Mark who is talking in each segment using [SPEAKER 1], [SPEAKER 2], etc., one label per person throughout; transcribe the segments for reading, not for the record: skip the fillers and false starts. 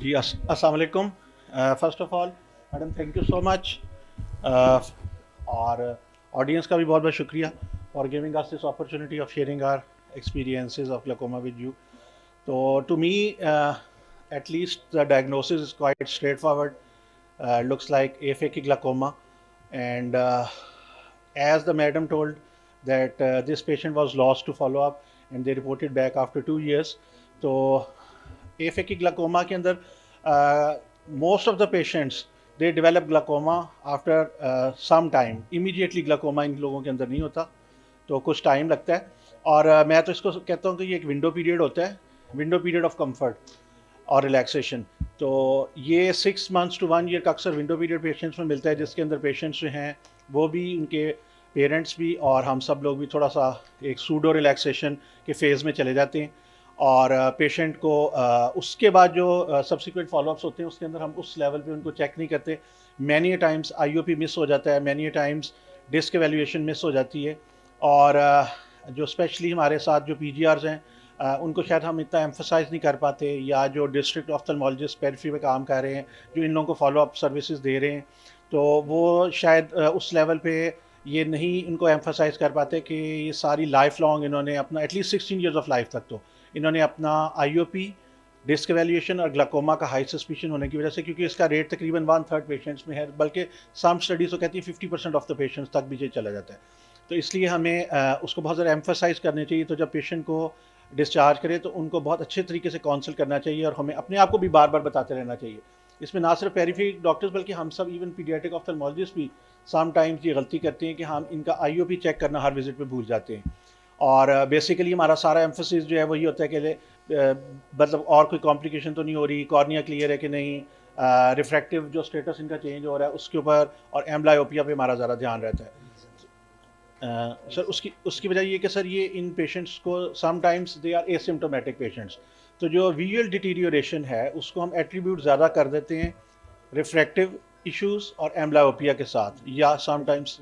[SPEAKER 1] जी अस्सलाम वालेकुम। First of all madam thank you so much, और ऑडियंस का भी बहुत बहुत शुक्रिया for giving us this opportunity of sharing our experiences of glaucoma with you. So to me, at least the diagnosis is quite straightforward. Looks like aphakic glaucoma, and as the madam told that this patient was lost to follow up, and they reported back after 2 years. So aphakic glaucoma के अंदर most of the patients they develop glaucoma after some time. Immediately glaucoma इन लोगों के अंदर नहीं होता, तो कुछ time लगता है। और मैं तो इसको कहता हूँ कि ये एक विंडो पीरियड होता है, विंडो पीरियड ऑफ कंफर्ट और रिलैक्सेशन। तो ये 6 months to 1 year का अक्सर विंडो पीरियड पेशेंट्स में मिलता है, जिसके अंदर पेशेंट्स जो हैं वो भी, उनके पेरेंट्स भी और हम सब लोग भी थोड़ा सा एक सूडो रिलैक्सेशन के फेज़ में चले जाते हैं। और पेशेंट को उसके बाद जो सब्सिक्वेंट फॉलोअप्स होते हैं उसके अंदर हम उस लेवल पे उनको चेक नहीं करते। मैनी टाइम्स आईओपी मिस हो जाता है, many times disc evaluation miss हो जाती है। और जो स्पेशली हमारे साथ जो पीजीआरस हैं, उनको शायद हम इतना एम्फोसाइज नहीं कर पाते, या जो डिस्ट्रिक्ट ऑफ्थल्मोलॉजिस्ट पेरिफेरी में काम कर रहे हैं जो इन लोगों को फॉलोअप सर्विसेज दे रहे हैं, तो वो शायद उस लेवल पे ये नहीं इनको एम्फोसाइज कर पाते कि ये सारी लाइफ लॉन्ग इन्होंने अपना एटलीस्ट 16 years ऑफ लाइफ तक तो इन्होंने अपना आईओपी, डिस्क एवेल्यूएशन और ग्लाकोमा का हाई सस्पिशन होने की वजह से, क्योंकि इसका रेट तकरीबन 1/3 पेशेंट्स में है, बल्कि सम स्टडीज तो कहती है 50% ऑफ द पेशेंट्स तक भी ये चला जाता है। तो इसलिए हमें उसको बहुत ज़्यादा एम्फोसाइज करनी चाहिए। तो जब पेशेंट को डिस्चार्ज करें तो उनको बहुत अच्छे तरीके से काउंसल करना चाहिए, और हमें अपने आप को भी बार बार बताते रहना चाहिए। इसमें ना सिर्फ पेरिफेरी डॉक्टर्स बल्कि हम सब इवन पीडियाट्रिक ऑफ्थल्मोलॉजिस्ट भी सम टाइम्स ये गलती करते हैं कि हम इनका आईओपी चेक करना हर विजिट पे भूल जाते हैं। और बेसिकली हमारा सारा एम्फोसिस जो है वही होता है कि मतलब और कोई कॉम्प्लिकेशन तो नहीं हो रही, कॉर्निया क्लियर है कि नहीं, रिफ्रैक्टिव जो स्टेटस इनका चेंज हो रहा है उसके ऊपर, और एम्ब्लायोपिया पे हमारा ज़्यादा ध्यान रहता है। सर उसकी उसकी वजह ये कि सर ये इन पेशेंट्स को sometimes they are asymptomatic patients, तो जो विजुअल डिटीरियोरेशन है उसको हम एट्रीब्यूट ज़्यादा कर देते हैं रिफ्रैक्टिव इश्यूज और एम्ब्लायोपिया के साथ, या समटाइम्स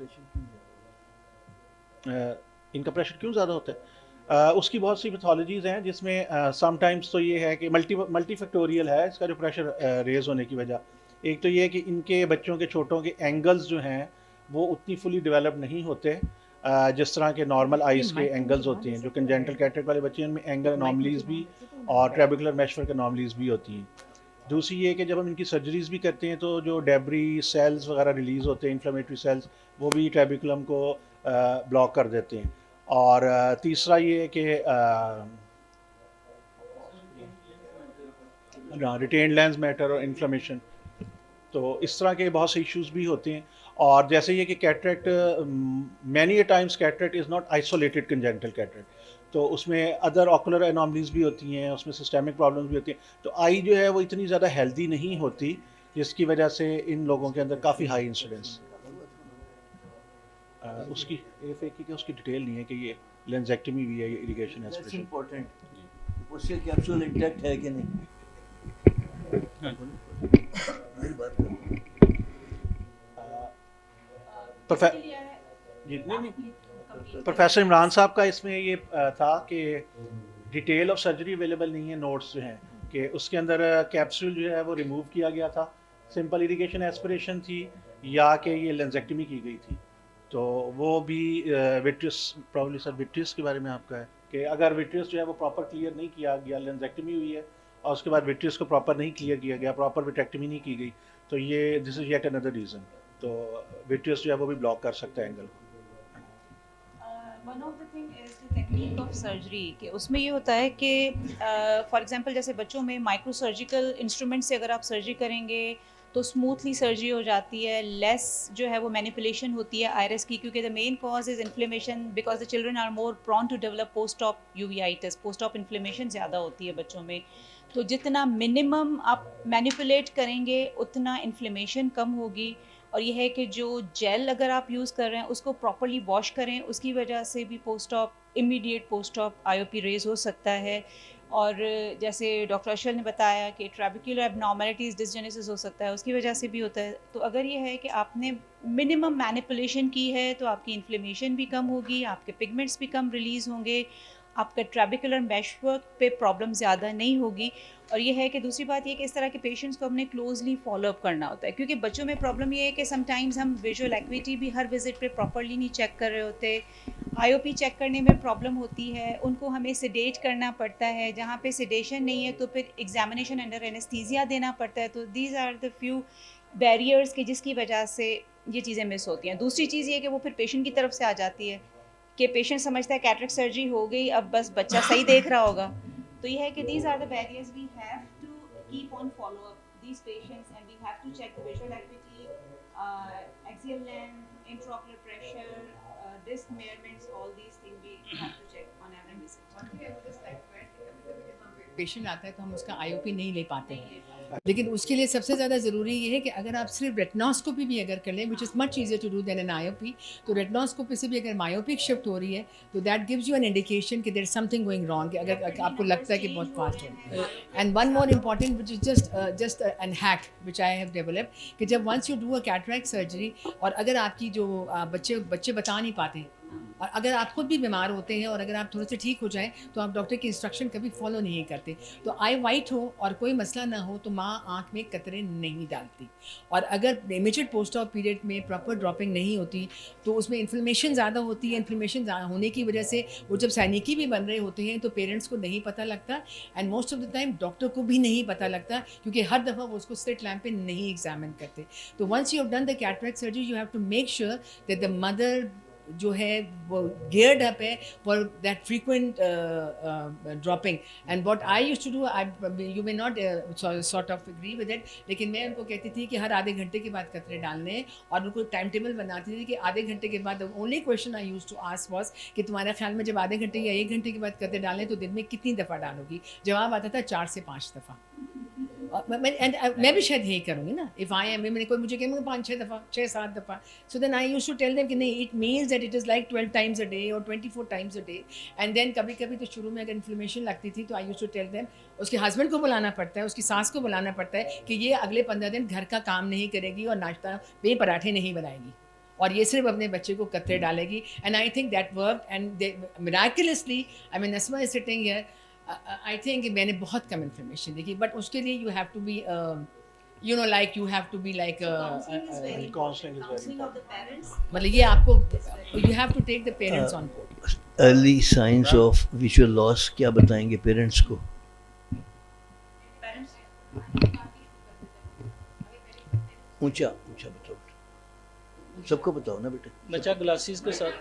[SPEAKER 1] इनका प्रेशर क्यों ज़्यादा होता है। उसकी बहुत सी पैथोलॉजीज़ हैं जिसमें समटाइम्स तो ये है कि मल्टीफैक्टोरियल है इसका जो प्रेशर रेज होने की वजह। एक तो ये है कि इनके बच्चों के छोटों के एंगल्स जो हैं वो उतनी फुली डेवलप नहीं होते जिस तरह के नॉर्मल आइज़ के एंगल्स होते हैं। जो कंजेंटल कैटरेक्ट वाले बच्चे हैं उनमें एंगल अनोमलीज भी और ट्रेबिकुलर मेशवर्क अनोमलीज भी होती हैं। दूसरी ये कि जब हम इनकी सर्जरीज भी करते हैं तो जो डेब्री सेल्स वगैरह रिलीज होते हैं, इन्फ्लेमेटरी सेल्स, वो भी ट्रेबिकुलम को ब्लॉक कर देते हैं। और तीसरा ये कि रिटेन लेंस मैटर और इन्फ्लेमेशन, तो इस तरह के बहुत से इश्यूज भी होते हैं। और जैसे ये कि cataract, many times cataract is not isolated congenital cataract, तो उसमें अदर ऑकुलर एनॉमलीज भी होती हैं, उसमें सिस्टेमिक प्रॉब्लम्स भी होती हैं। तो आई जो है वो इतनी ज़्यादा हेल्दी नहीं होती, जिसकी वजह से इन लोगों के अंदर काफ़ी हाई इंसिडेंस। उसकी एफ की उसकी डिटेल नहीं है कि ये लेंजेक्टमी भी है, ये irrigation
[SPEAKER 2] that's
[SPEAKER 1] aspiration.
[SPEAKER 2] Important. Postal capsule intact है कि नहीं? मेरी बात करो।
[SPEAKER 1] जितने नहीं, प्रोफेसर इमरान साहब का इसमें ये था कि डिटेल ऑफ सर्जरी अवेलेबल नहीं है, नोट्स जो हैं कि उसके अंदर कैप्सूल जो है वो रिमूव किया गया था, सिंपल इरिगेशन एस्पिरेशन थी, या कि ये लेंजेक्टमी की गई थी। तो वो भी विट्रियस, प्रॉब्ली सर विट्रियस के बारे में आपका है कि अगर विट्रियस जो है वो प्रॉपर क्लियर नहीं किया गया, लेंजेक्टमी हुई है और उसके बाद विट्रियस को प्रॉपर नहीं क्लियर किया गया, प्रॉपर विटेक्टमी नहीं की गई, तो ये this is yet another reason. तो विट्रियस जो है वो भी ब्लॉक कर सकता है एंगल को।
[SPEAKER 3] One of the thing is the technique of surgery कि उसमें ये होता है कि फॉर एग्जांपल जैसे बच्चों में माइक्रो सर्जिकल इंस्ट्रूमेंट से अगर आप सर्जरी करेंगे तो स्मूथली सर्जरी हो जाती है, लेस जो है वो मैनिपुलेशन होती है आयरस की, क्योंकि the main cause is inflammation because the children are more prone to develop post op uveitis, post op inflammation ज़्यादा होती है बच्चों में। तो जितना मिनिमम आप मैनिपुलेट करेंगे उतना इन्फ्लेमेशन कम होगी। और ये है कि जो जेल अगर आप यूज़ कर रहे हैं उसको प्रॉपरली वॉश करें, उसकी वजह से भी post op immediate post op IOP raise हो सकता है। और जैसे डॉक्टर अशल ने बताया कि ट्रैबिक्युलर एबनॉर्मलिटीज़ डिसजेनेसिस हो सकता है, उसकी वजह से भी होता है। तो अगर ये है कि आपने मिनिमम मैनिपुलेशन की है तो आपकी इन्फ्लेमेशन भी कम होगी, आपके पिगमेंट्स भी कम रिलीज़ होंगे, आपका ट्रेबिकुलर मैशवर्क पे प्रॉब्लम ज़्यादा नहीं होगी। और ये है कि दूसरी बात ये कि इस तरह के पेशेंट्स को हमने क्लोजली फॉलोअप करना होता है, क्योंकि बच्चों में प्रॉब्लम ये है कि समटाइम्स हम विजुअल एक्टिविटी भी हर विजिट पे प्रॉपरली नहीं चेक कर रहे होते। आईओपी चेक करने में प्रॉब्लम होती है, उनको हमें सेडेट करना पड़ता है, जहाँ पे सेडेशन नहीं है तो फिर एग्जामिनेशन अंडर एनेस्थीसिया देना पड़ता है। तो these are the few barriers कि जिसकी वजह से ये चीज़ें मिस होती हैं। दूसरी चीज़ ये कि वो फिर पेशेंट की तरफ से आ जाती है कि पेशेंट समझता है कैटरेक्ट सर्जरी हो गई, अब बस बच्चा सही देख रहा होगा। तो ये है कि these are the barriers we have to keep on follow up these patients and we have to check the visual activity, axial length, intraocular pressure, disc measurements, all these things we have to check on every visit.
[SPEAKER 4] Patient आता है तो हम उसका IOP नहीं ले पाते हैं, लेकिन उसके लिए सबसे ज़्यादा ज़रूरी ये है कि अगर आप सिर्फ रेटिनोस्कोपी भी अगर कर लें, which is much easier to do than an IOP, तो रेटिनोस्कोपी से भी अगर मायोपिक शिफ्ट हो रही है तो that gives you an indication कि there is something going wrong, अगर आपको लगता है कि बहुत फास्ट हो। And one more important which is just an hack which I have developed, कि जब once you do a cataract surgery और अगर आपकी जो बच्चे बता नहीं पाते और अगर आप खुद भी बीमार होते हैं और अगर आप थोड़े से ठीक हो जाएं तो आप डॉक्टर की इंस्ट्रक्शन कभी फॉलो नहीं करते, तो आई वाइट हो और कोई मसला ना हो तो माँ आँख में कतरे नहीं डालती। और अगर इमीडिएट पोस्ट ऑफ पीरियड में प्रॉपर ड्रॉपिंग नहीं होती तो उसमें इन्फ्लेमेशन ज़्यादा होती है। इन्फ्लेमेशन होने की वजह से वो जब सैनिकी भी बन रहे होते हैं तो पेरेंट्स को नहीं पता लगता and most of the time doctor को भी नहीं पता लगता, क्योंकि हर दफ़ा वो उसको स्लिट लैम्प पे नहीं एग्जामिन करते। तो once you have done the cataract surgery you have to make sure that the mother जो है वो geared up है for that frequent dropping. And what I used to do, you may not sort of agree with it, लेकिन मैं उनको कहती थी कि हर आधे घंटे के बाद कतरे डालने हैं और उनको टाइम टेबल बनाती थी कि आधे घंटे के बाद। Only question I use to ask was कि तुम्हारे ख्याल में जब आधे घंटे या 1 घंटे के बाद कतरे डालें तो दिन में कितनी दफ़ा डालोगी? जवाब आता था 4 से 5 दफ़ा। मैं भी शायद यही करूँगी ना, इफ़ आई एम, मैंने कोई मुझे कहेंगे 5-6 दफ़ा, 6-7 दफ़ा, so then I used to tell them कि नहीं, it means that it is like 12 times a day और 24 times a day. And then कभी कभी तो शुरू में अगर इन्फ्लेमेशन लगती थी तो I used to tell them, उसके हस्बैंड को बुलाना पड़ता है, उसकी सास को बुलाना पड़ता है कि ये अगले 15 दिन घर का काम नहीं करेगी और नाश्ता पे पराठे नहीं बनाएगी और ये सिर्फ अपने बच्चे को कतरे डालेगी। And I think that work and miraculously, I mean Nasma is sitting here, I think मैंने बहुत कम इन्फॉर्मेशन देखी, बट उसके लिए you have to be you know like you have to be like
[SPEAKER 1] Counseling is very
[SPEAKER 3] Counseling of the
[SPEAKER 1] important.
[SPEAKER 3] parents.
[SPEAKER 4] मतलब ये आपको you have to take the parents on board.
[SPEAKER 2] Early science of visual loss क्या बताएंगे parents को?
[SPEAKER 3] Parents.
[SPEAKER 2] ऊंचा ऊंचा बताओ, सबको बताओ ना बेटे।
[SPEAKER 5] बच्चा ग्लासेस के साथ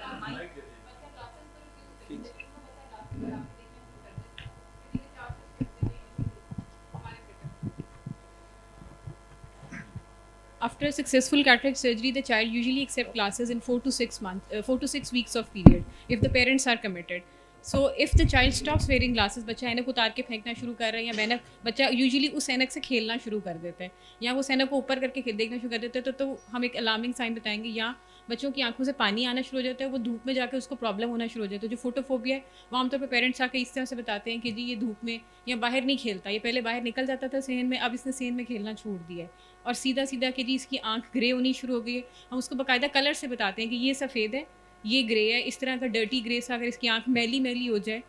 [SPEAKER 6] After a successful cataract surgery, the child usually accept classes in 4 to 6 weeks of period if the parents are committed. So if the child stops wearing glasses, बच्चा ऐनक उतार के फेंकना शुरू कर रहा है या मैनक बच्चा यूजुअली उस ऐनक से खेलना शुरू कर देता है या वो ऐनक को ऊपर करके देखना शुरू कर देता है, तो हम एक अलार्मिंग साइन बताएंगे। या बच्चों की आंखों से पानी आना शुरू हो जाता है, वो धूप में जाकर उसको प्रॉब्लम होना शुरू हो जाता है। तो जो फोटोफोबिया है वो आमतौर पर पेरेंट्स आके इस तरह से बताते हैं कि जी ये धूप में या बाहर नहीं खेलता, ये पहले बाहर निकल जाता था सेहन में, अब इसने सेहन में खेलना छोड़ दिया है। और सीधा सीधा कि जी इसकी आंख ग्रे होनी शुरू हो गई है, हम उसको बाकायदा कलर से बताते हैं कि ये सफ़ेद है, ये ग्रे है, इस तरह का डर्टी ग्रे सा अगर इसकी आंख मैली मैली हो जाए,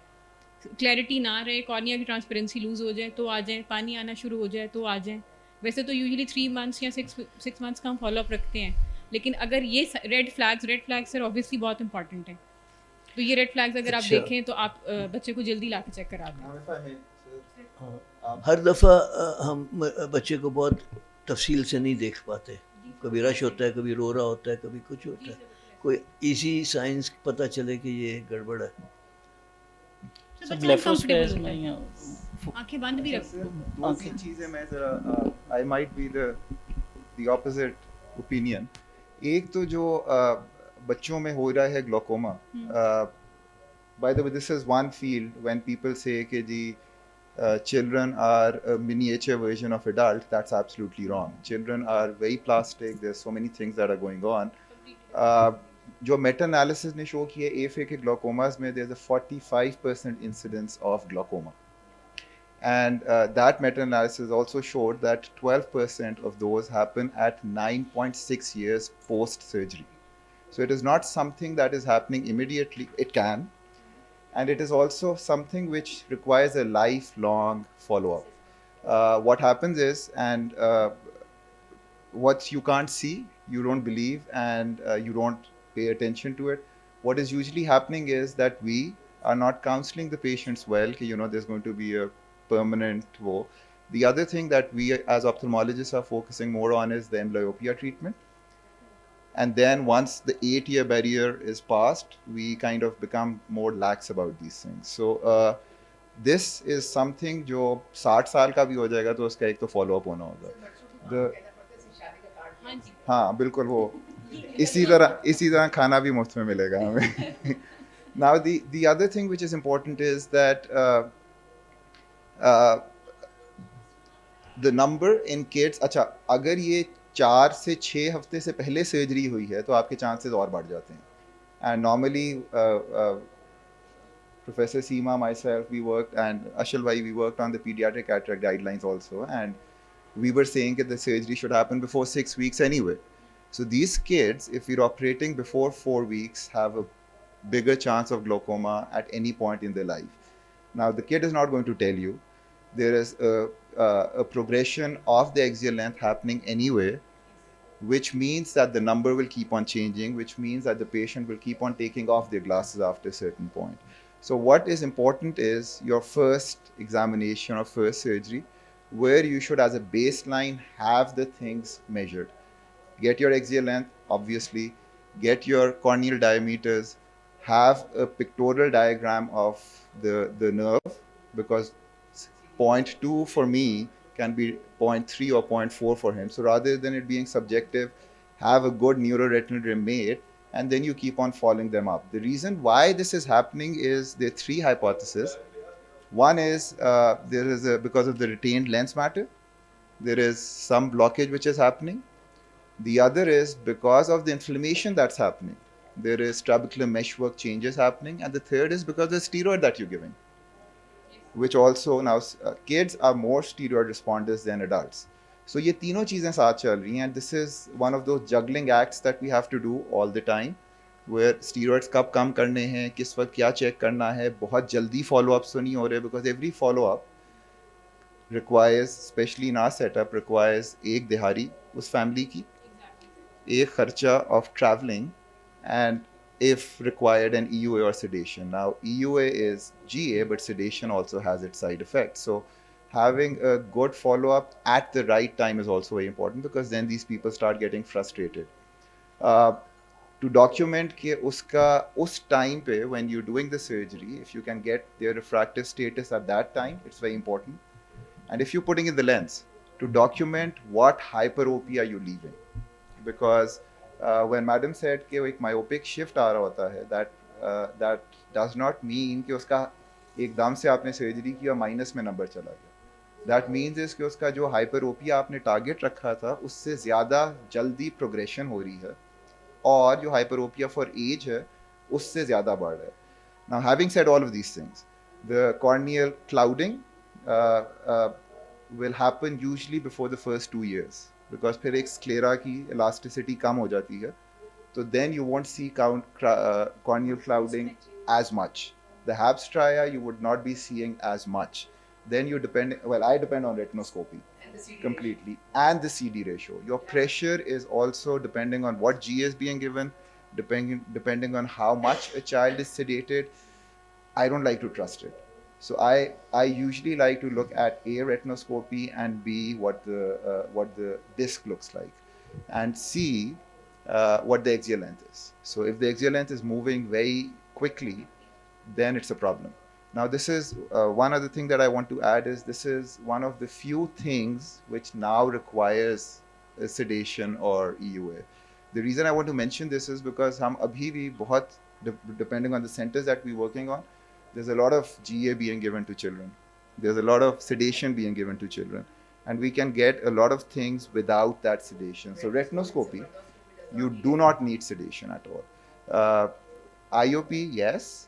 [SPEAKER 6] क्लैरिटी ना रहे, कॉर्निया की ट्रांसपेरेंसी लूज़ हो जाए तो आ जाए, पानी आना शुरू हो जाए तो आ जाए। वैसे तो यूजुअली 3 मंथ्स या 6 मंथ्स का हम फॉलोअप रखते हैं, लेकिन अगर ये रेड फ्लैग्स सर ऑब्वियसली बहुत इंपॉर्टेंट है। तो ये रेड फ्लैग्स अगर आप
[SPEAKER 2] अच्छा।
[SPEAKER 6] देखें तो आप बच्चे को जल्दी ला के चेक करा दें।
[SPEAKER 2] हर दफ़ा हम बच्चे को बहुत तफसील से नहीं देख पाते, कभी रश होता है, कभी रो रहा होता है, कभी कुछ होता है। कोई इजी साइंस पता चले कि ये गड़बड़ है।
[SPEAKER 6] तो बच्चा
[SPEAKER 5] ब्लेफरोस्पेज
[SPEAKER 6] uncomfortable
[SPEAKER 5] में
[SPEAKER 6] होता है।
[SPEAKER 5] या
[SPEAKER 6] आंखें बंद भी रखो।
[SPEAKER 7] दो तीन चीज़ें मैं ज़रा I might be the opposite opinion. एक तो जो बच्चों में हो रहा है glaucoma, by the way this is one field when people से कि जी children are a miniature version of adult, that's absolutely wrong. Children are very plastic, there's so many things that are going on. जो Meta analysis ने show किया FA के ग्लोकोमास में there's a 45% incidence of glaucoma. And that meta-analysis also showed that 12% of those happen at 9.6 years post-surgery. So it is not something that is happening immediately. It can, and it is also something which requires a lifelong follow-up. What happens is, and what you can't see, you don't believe, and you don't pay attention to it. What is usually happening is that we are not counseling the patients well. You know, there's going to be a permanent woe. The other thing that we as ophthalmologists are focusing more on is the amblyopia treatment. And then once the 8-year barrier is passed, we kind of become more lax about these things. So this is something जो 60 साल का भी हो जाएगा तो उसका एक तो follow up होना होगा. हाँ बिल्कुल वो इसी तरह खाना भी मुफ्त में मिलेगा हमें. Now the other thing which is important is that the number in kids, अच्छा अगर ये 4 से 6 हफ्ते से पहले सर्जरी हुई है तो आपके चांसेस और बढ़ जाते हैं. And normally Professor Seema, myself, we worked, and Ashal Bhai, we worked on the pediatric cataract guidelines also, and we were saying that the surgery should happen before 6 weeks anyway. So these kids, if we're operating before 4 weeks, have a bigger chance of glaucoma at any point in their life. Now, the kid is not going to tell you. There is a progression of the axial length happening anyway, which means that the number will keep on changing, which means that the patient will keep on taking off their glasses after a certain point. So what is important is your first examination or first surgery, where you should, as a baseline, have the things measured. Get your axial length, obviously, get your corneal diameters, have a pictorial diagram of the nerve, because 0.2 for me can be 0.3 or 0.4 for him. So rather than it being subjective, have a good neuroretinal rim made, and then you keep on following them up. The reason why this is happening is there are 3 hypotheses. One is because of the retained lens matter, there is some blockage which is happening. The other is because of the inflammation that's happening. There is trabecular meshwork changes happening. And the third is because of the steroid that you're giving, which also now kids are more steroid responders than adults. So ये तीनों चीज़ें साथ चल रही हैं, and this is one of those juggling acts that we have to do all the time, where steroids कब कम करने हैं, किस वक्त क्या चेक करना है, बहुत जल्दी follow-ups तो नहीं हो रहे, because every follow-up requires, especially in our setup, requires एक दिहाड़ी उस family की, एक खर्चा of traveling, and if required, an EUA or sedation. Now, EUA is GA, but sedation also has its side effects. So having a good follow-up at the right time is also very important, because then these people start getting frustrated. To document कि उसका उस time पे when you're doing the surgery, if you can get their refractive status at that time, it's very important. And if you're putting in the lens, to document what hyperopia are you leaving, because when madam said कि एक myopic shift आ रहा होता है, that does not mean कि उसका एकदम से आपने सर्जरी की और माइनस में नंबर चला गया. That means is कि उसका जो hyperopia आपने टारगेट रखा था उससे ज़्यादा जल्दी प्रोग्रेशन हो रही है, और जो hyperopia for age है उससे ज़्यादा बढ़ रहा है. Now, having said all of these things, the corneal clouding will happen usually before the first 2 years, because फिर एक sclera की elasticity कम हो जाती है, so then you won't see corneal clouding as much. The HAB stria you would not be seeing as much. Then you depend, well, I depend on retinoscopy completely, and the CD ratio. Your pressure is also depending on what G is being given, depending on how much a child is sedated. I don't like to trust it. So I usually like to look at A, retinoscopy, and B, what the disc looks like, and C, what the axial length is. So if the axial length is moving very quickly, then it's a problem. Now, this is one other thing that I want to add is this is one of the few things which now requires a sedation or EUA. The reason I want to mention this is because हम अभी भी बहुत, depending on the centers that we're working on, there's a lot of GA being given to children. There's a lot of sedation being given to children. And we can get a lot of things without that sedation. So retinoscopy, you do not need sedation at all. IOP, yes.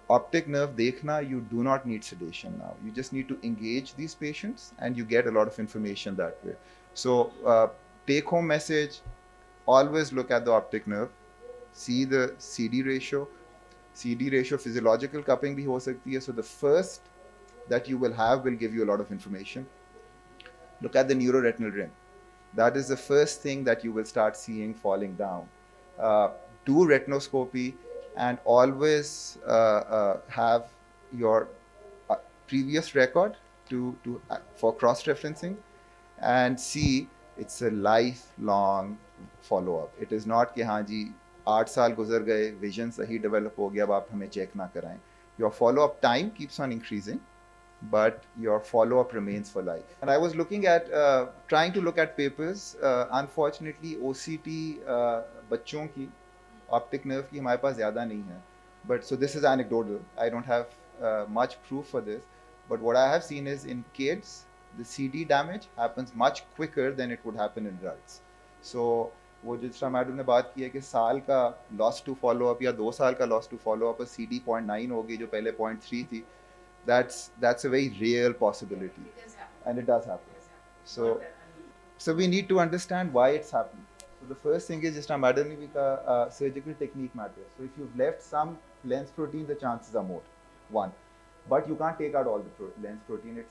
[SPEAKER 7] Optic nerve dekhna, you do not need sedation now. You just need to engage these patients, and you get a lot of information that way. So take home message, always look at the optic nerve, see the CD ratio, CD ratio, physiological cupping भी हो सकती है. So the first that you will have will give you a lot of information. Look at the neuroretinal rim. That is the first thing that you will start seeing falling down. Do retinoscopy and always have your previous record for cross-referencing and see it's a lifelong follow-up. It is not कि हाँ जी 8 साल गुजर गए, vision सही develop हो गया, अब आप हमें चेक ना कराएं. Your follow-up time keeps on increasing, but your follow-up remains for life. And I was looking at, trying to look at papers. Unfortunately, OCT बच्चों की optic nerve की हमारे पास ज़्यादा नहीं है. But so this is anecdotal. I don't have much proof for this. But what I have seen is in kids, the CD damage happens much quicker than it would happen in adults. So वो जिस तरह madam ने बात की है कि साल का लॉस टू फॉलो अप या 2 साल का loss to follow up CD 0.9 होगी जो पहले 0.3 थी. That's a very real possibility, and it does happen. So we need to understand why it's happening. So the first thing is, just madam ne bhi kaha, surgical technique matters. So if you've left some lens protein, the chances are more. One, but you can't take out all the lens protein.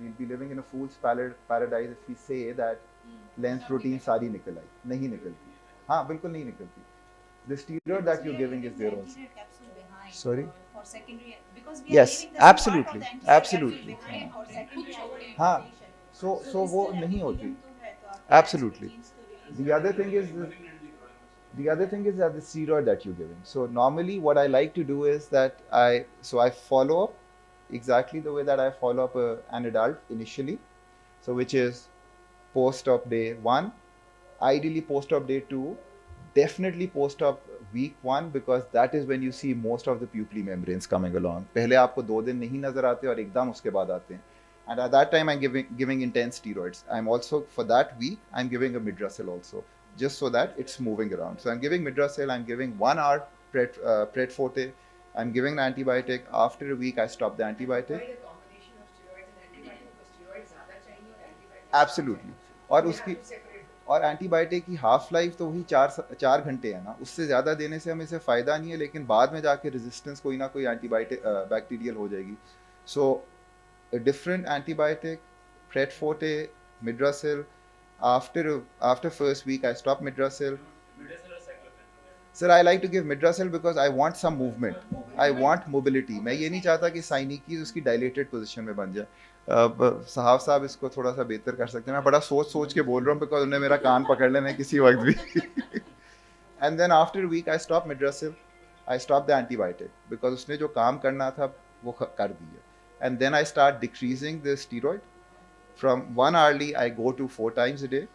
[SPEAKER 7] We'll be living in a fool's paradise if we say that lens protein सारी निकल आई. नहीं निकलती. हाँ बिल्कुल नहीं निकलती. The steroid that you're giving is there also. Sorry?
[SPEAKER 3] For secondary, because
[SPEAKER 7] Yes, absolutely, absolutely. हाँ, so वो नहीं होती. Absolutely. The other thing is that the steroid that you're giving. So normally what I like to do is that I follow up exactly the way that I follow up an adult initially. So which is post-op day 1, ideally post-op day 2, definitely post-op week 1, because that is when you see most of the pupillary membranes coming along. पहले आपको 2 दिन नहीं नजर आते और एकदम उसके बाद आते हैं. And at that time I'm giving intense steroids. I'm also, for that week, I'm giving a Midrasil also, just so that it's moving around. So I'm giving Midrasil, I'm giving 1 hour Pred Forte, I'm giving an antibiotic. After a week I stop the antibiotic. Absolutely. और antibiotic की half life तो वही 4 घंटे है ना, उससे ज़्यादा देने से हमें इसे फ़ायदा नहीं है, लेकिन बाद में जाके रेजिस्टेंस कोई ना कोई एंटीबायोटिक बैक्टीरियल हो जाएगी. सो a different antibiotic, Pred Forte, Midrasil. After first week, I stop Midrasil. Sir, I like to give Midrasil because I want some movement. I want mobility. मैं ये नहीं चाहता कि साइनिकीज उसकी dilated position में बन जाए. साहब इसको थोड़ा सा बेहतर कर सकते हैं. मैं बड़ा सोच के बोल रहा हूँ because उन्हें मेरा कान पकड़ लेना है किसी वक्त भी. And then after a week, I stop Midrasil. I stop the antibiotic because उसने जो काम करना था वो कर दिया. And then I start decreasing the steroid. From 1 hourly, I go to 4 times a day,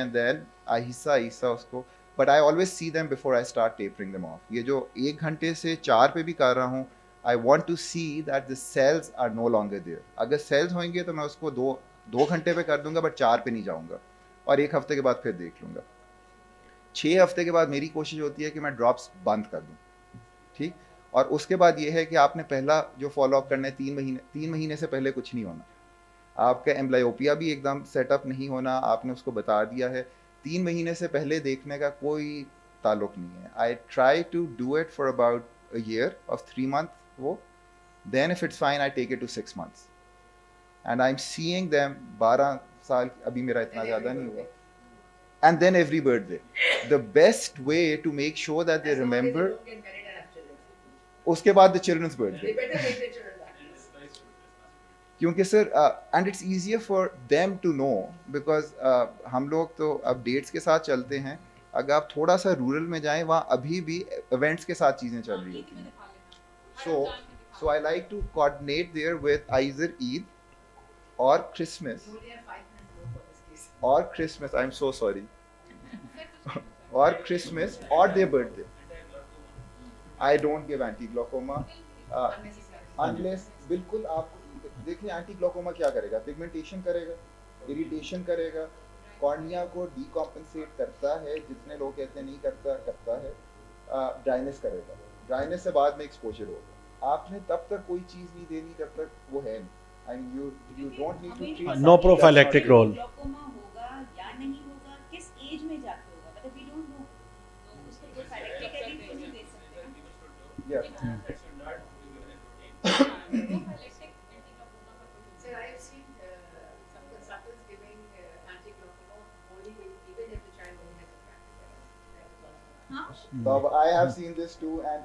[SPEAKER 7] and then ahisa उसको. But I always see them before I start tapering them off. ये जो 1 घंटे से 4 पे भी कर रहा हूँ, I want to see that the cells are no longer there. अगर cells होंगे तो मैं उसको 2 घंटे पे कर दूंगा, but 4 पे नहीं जाऊंगा. और 1 हफ्ते के बाद फिर देख लूंगा. 6 हफ्ते के बाद मेरी कोशिश होती है कि मैं ड्रॉप्स बंद कर दूं. ठीक. और उसके बाद ये है कि आपने पहला जो फॉलोअप करना है 3 महीने से पहले कुछ नहीं होना. आपका एम्ब्लायोपिया भी एकदम सेटअप नहीं होना, आपने उसको बता दिया है. 3 महीने से पहले देखने का कोई ताल्लुक नहीं है. I try to do it for about a year of 3 month वो. Then if it's fine I take it to 6 months. And I am seeing them 12 साल. अभी मेरा इतना ज़्यादा नहीं हुआ. And then every birthday. The best way to make sure that they remember. उसके बाद द चिल्ड्रंस बर्थडे. क्योंकि sir and it's easier for them to know because हम लोग तो अब डेट्स के साथ चलते हैं. अगर आप थोड़ा सा रूरल में जाएं, वहाँ अभी भी इवेंट्स के साथ चीज़ें चल रही होती हैं. So I like to coordinate their with either Eid और Christmas. I am so sorry. और क्रिसमस और their birthday. I don't give anti-glaucoma unless बिल्कुल आप देखिए anti-glaucoma क्या करेगा. पिगमेंटेशन करेगा, इरिटेशन करेगा, कॉर्निया को डिकॉम्पनसेट करता है, जितने लोग कहते हैं नहीं करता है. ड्राइनेस करेगा. ड्राइनेस से बाद में एक्सपोजर होगा. आपने तब तक कोई चीज़ नहीं देनी जब तक वो है नहीं. And you don't need to treat.
[SPEAKER 1] No prophylactic role.
[SPEAKER 3] Glaucoma होगा या नहीं होगा, किस एज में जाके होगा, मतलब we don't know. तो उसको prophylactic नहीं दे सकते.
[SPEAKER 4] Sir, I have seen some consultants giving anti-glaucoma only even if the child only has a
[SPEAKER 7] So I have seen this too, and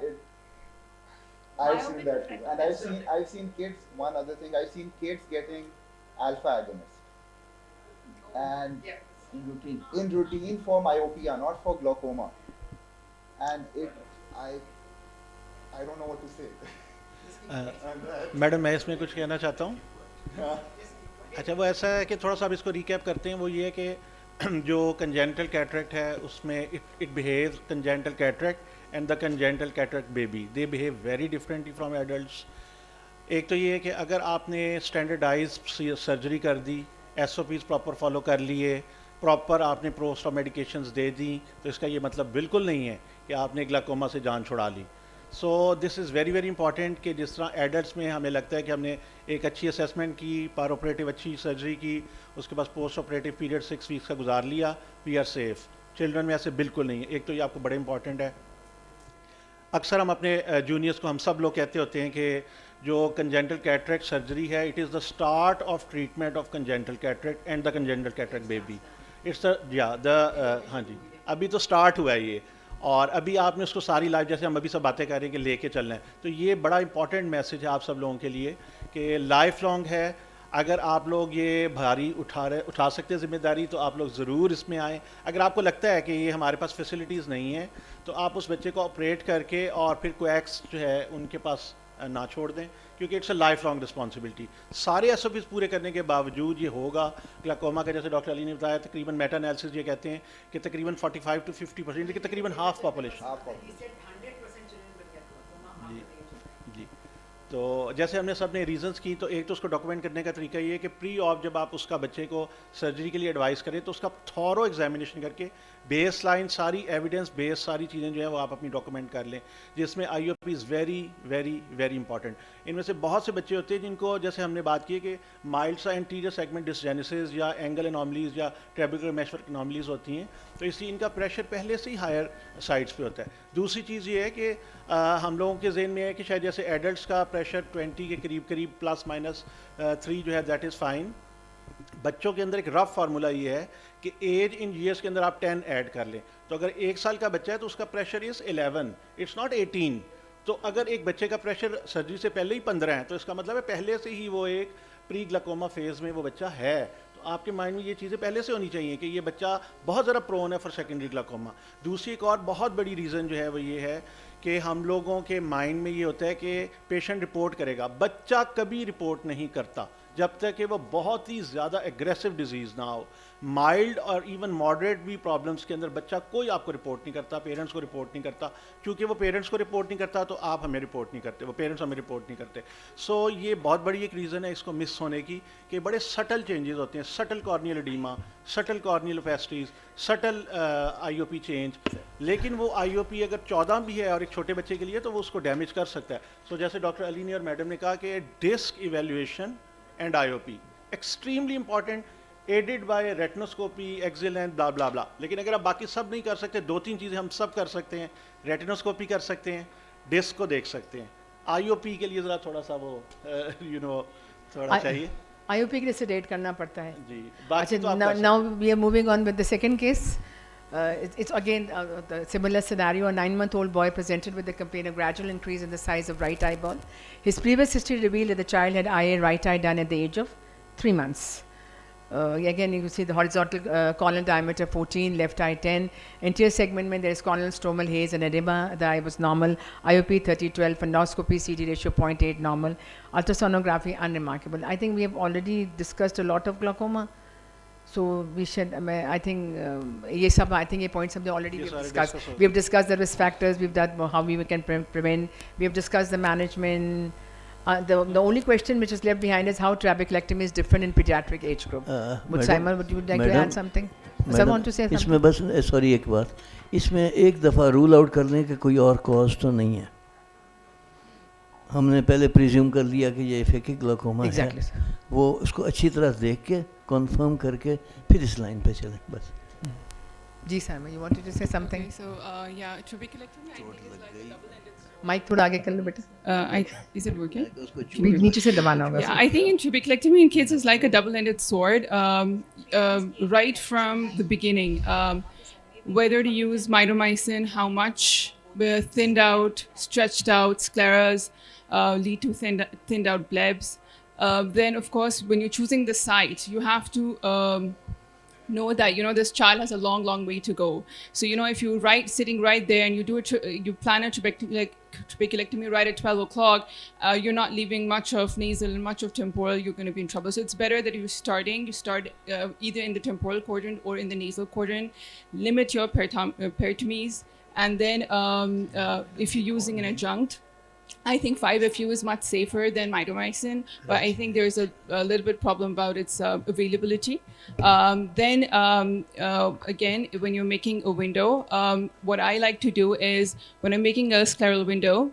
[SPEAKER 7] I've seen that too, and I've seen kids. One other thing, I've seen kids getting alpha agonist, and
[SPEAKER 2] In routine.
[SPEAKER 7] in routine for myopia, not for glaucoma, and I don't know what to say.
[SPEAKER 1] Madam मैं इसमें कुछ कहना चाहता हूँ. अच्छा, वो ऐसा है कि थोड़ा सा आप इसको रिकैप करते हैं. वो ये है कि जो कंजेनिटल कैटरेक्ट है उसमें it behaves congenital cataract and the congenital cataract baby, they behave very differently from adults. एक तो ये है कि अगर आपने स्टैंडर्डाइज सर्जरी कर दी, SOPs प्रॉपर फॉलो कर लिए, प्रॉपर आपने पोस्ट ऑफ मेडिकेशंस दे दी, तो इसका ये मतलब बिल्कुल नहीं है कि आपने ग्लाकोमा से जान छुड़ा ली. So this is very very important कि जिस तरह एडल्ट्स में हमें लगता है कि हमने एक अच्छी असेसमेंट की, पार ऑपरेटिव अच्छी सर्जरी की, उसके बाद पोस्ट ऑपरेटिव पीरियड 6 वीक्स का गुजार लिया, वी आर सेफ. चिल्ड्रन में ऐसे बिल्कुल नहीं है. एक तो ये आपको बड़ा इंपॉर्टेंट है. अक्सर हम अपने जूनियर्स को हम सब लोग कहते होते हैं कि जो कंजेनिटल कैटरेक्ट सर्जरी है, it is the start of treatment of congenital cataract and the congenital cataract baby. It's हाँ जी, अभी तो स्टार्ट हुआ है ये, और अभी आपने उसको सारी लाइफ, जैसे हम अभी सब बातें कर रहे हैं कि लेके चलना है, तो ये बड़ा इंपॉर्टेंट मैसेज है आप सब लोगों के लिए कि लाइफ लॉन्ग है. अगर आप लोग ये भारी उठा सकते हैं जिम्मेदारी, तो आप लोग ज़रूर इसमें आएँ. अगर आपको लगता है कि ये हमारे पास फैसिलिटीज़ नहीं है, तो आप उस बच्चे को ऑपरेट करके और फिर क्वैक्स जो है उनके पास ना छोड़ दें, क्योंकि it's a life long responsibility. सारे SOPs पूरे करने के बावजूद ये होगा. ग्लाकोमा का जैसे डॉक्टर अली ने बताया, तकरीबन मेटा एनालिसिस ये कहते हैं कि तकरीबन 45 to 50%, लेकिन तकरीबन हाफ पॉपुलेशन. जी, तो जैसे हमने सब ने रीजंस की, तो एक तो उसको डॉक्यूमेंट करने का तरीका ये है कि प्री ऑफ जब आप उसका बच्चे को सर्जरी के लिए एडवाइस करें, तो उसका थॉरो एग्जामिनेशन करके बेस लाइन सारी एविडेंस बेस सारी चीज़ें जो है वो आप अपनी डॉक्यूमेंट कर लें, जिसमें IOP is very very very important. इनमें से बहुत से बच्चे होते हैं जिनको, जैसे हमने बात की है कि माइल्ड सा एंटीरियर सेगमेंट डिसजेनेसिस या एंगल एनॉमलीज या ट्रेबिकुलर मेशवर्क एनॉमलीज होती हैं, तो इसलिए इनका प्रेशर पहले से ही हायर साइड्स पे होता है. दूसरी चीज़ ये है कि हम लोगों के जहन में है कि शायद जैसे एडल्ट्स का प्रेशर 20 के करीब करीब +- 3 जो है दैट इज़ फाइन. बच्चों के अंदर एक रफ फार्मूला ये है कि एज इन ईयर्स के अंदर आप 10 ऐड कर लें, तो अगर 1 साल का बच्चा है तो उसका प्रेशर इज़ 11, इट्स नॉट 18. तो अगर एक बच्चे का प्रेशर सर्जरी से पहले ही 15 है, तो इसका मतलब है पहले से ही वो एक प्री ग्लाकोमा फेज़ में वो बच्चा है. तो आपके माइंड में ये चीज़ें पहले से होनी चाहिए कि ये बच्चा बहुत ज़्यादा प्रोन है फॉर सेकेंडरी ग्लाकोमा. दूसरी एक और बहुत बड़ी रीज़न जो है वो ये है कि हम लोगों के माइंड में ये होता है कि पेशेंट रिपोर्ट करेगा. बच्चा कभी रिपोर्ट नहीं करता जब तक कि वो बहुत ही ज़्यादा एग्रेसिव डिजीज़ ना हो. माइल्ड और इवन मॉडरेट भी प्रॉब्लम्स के अंदर बच्चा कोई आपको रिपोर्ट नहीं करता, पेरेंट्स को रिपोर्ट नहीं करता. क्योंकि वो पेरेंट्स को रिपोर्ट नहीं करता तो आप हमें रिपोर्ट नहीं करते, वो पेरेंट्स हमें रिपोर्ट नहीं करते. सो ये बहुत बड़ी एक रीज़न है इसको मिस होने की कि बड़े सटल चेंजेस होते हैं, subtle corneal edema, subtle corneal opacities, subtle IOP change. लेकिन वो IOP अगर 14 भी है और एक छोटे बच्चे के लिए, तो वो उसको डैमेज कर सकता है. सो जैसे डॉक्टर अली ने और मैडम ने कहा कि disc evaluation and IOP extremely important, added by retinoscopy, axial and blah blah blah. लेकिन अगर आप बाकी सब नहीं कर सकते, 2-3 चीज़ें हम सब कर सकते हैं. रेटिनोस्कोपी कर सकते हैं, डिस्क को देख सकते हैं. IOP के लिए ज़रा थोड़ा सा वो थोड़ा चाहिए.
[SPEAKER 4] IOP के लिए सेडेट करना पड़ता है.
[SPEAKER 1] जी, बाकी तो आप कर सकते हैं.
[SPEAKER 4] Now we are moving on with the second case. It's again the similar scenario. A 9-month-old boy presented with a complaint of gradual increase in the size of right eyeball. His previous history revealed that the child had IA right eye done at the age of 3 months. Again, you can see the horizontal corneal diameter 14, left eye 10. Anterior segment में there is corneal stromal haze and edema. The eye was normal. IOP 30-12. Fundoscopy CD ratio 0.8 normal. Ultrasonography unremarkable. I think we have already discussed a lot of glaucoma. So we should, I think, I think ये points हमने already
[SPEAKER 1] ये
[SPEAKER 4] we have
[SPEAKER 1] सारे
[SPEAKER 4] discussed.
[SPEAKER 1] discuss हो
[SPEAKER 4] We have discussed the risk factors. We've done how we can prevent. We have discussed the management. The only question which is left behind is how trabeculectomy is different in pediatric age group. Would Simon, would you like to add something? Sir, want to say something?
[SPEAKER 2] इसमें बस sorry एक बात, इसमें एक दफ़ा rule out करने के कोई और कॉज तो नहीं है. हमने पहले प्रिज्यूम कर लिया कि ये फेकिक ग्लाकोमा
[SPEAKER 4] Exactly,
[SPEAKER 2] है. वो उसको अच्छी तरह देख के कंफर्म करके फिर इस लाइन पे चलें बस.
[SPEAKER 4] जी Saima, you wanted to say something?
[SPEAKER 8] Okay, so yeah, trabeculectomy I think is like a double-ended sword.
[SPEAKER 4] Mic थोड़ा आगे कर लो बेटा.
[SPEAKER 8] Is it working?
[SPEAKER 2] उसको चोट
[SPEAKER 4] नीचे से दबाना होगा.
[SPEAKER 8] Yeah, I think in trabeculectomy in kids is like a double-ended sword. Right from the beginning, whether to use mitomycin, how much, thinned out, stretched out scleras, lead to thinned out blebs. Then, of course, when you're choosing the site, you have to know that this child has a long way to go. So if you sitting right there and you plan a trabeculectomy right at 12 o'clock, you're not leaving much of nasal and much of temporal, you're going to be in trouble. So it's better that you start either in the temporal quadrant or in the nasal quadrant. Limit your peritomies, and then if you're using an adjunct, I think 5-FU is much safer than mitomycin, but I think there's a little bit problem about its availability. Then again, when you're making a window, what I like to do is when I'm making a scleral window,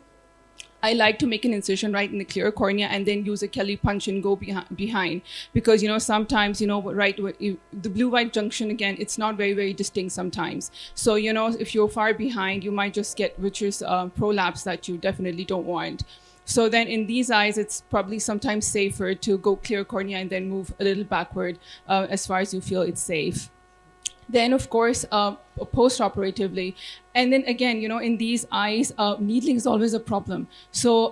[SPEAKER 8] I like to make an incision right in the clear cornea and then use a Kelly punch and go behind, because sometimes the blue-white junction, again, it's not very distinct sometimes. So if you're far behind, you might just get vitreous prolapse that you definitely don't want. So then in these eyes, it's probably sometimes safer to go clear cornea and then move a little backward as far as you feel it's safe. Then, of course, post-operatively. And then again, in these eyes, needling is always a problem. So,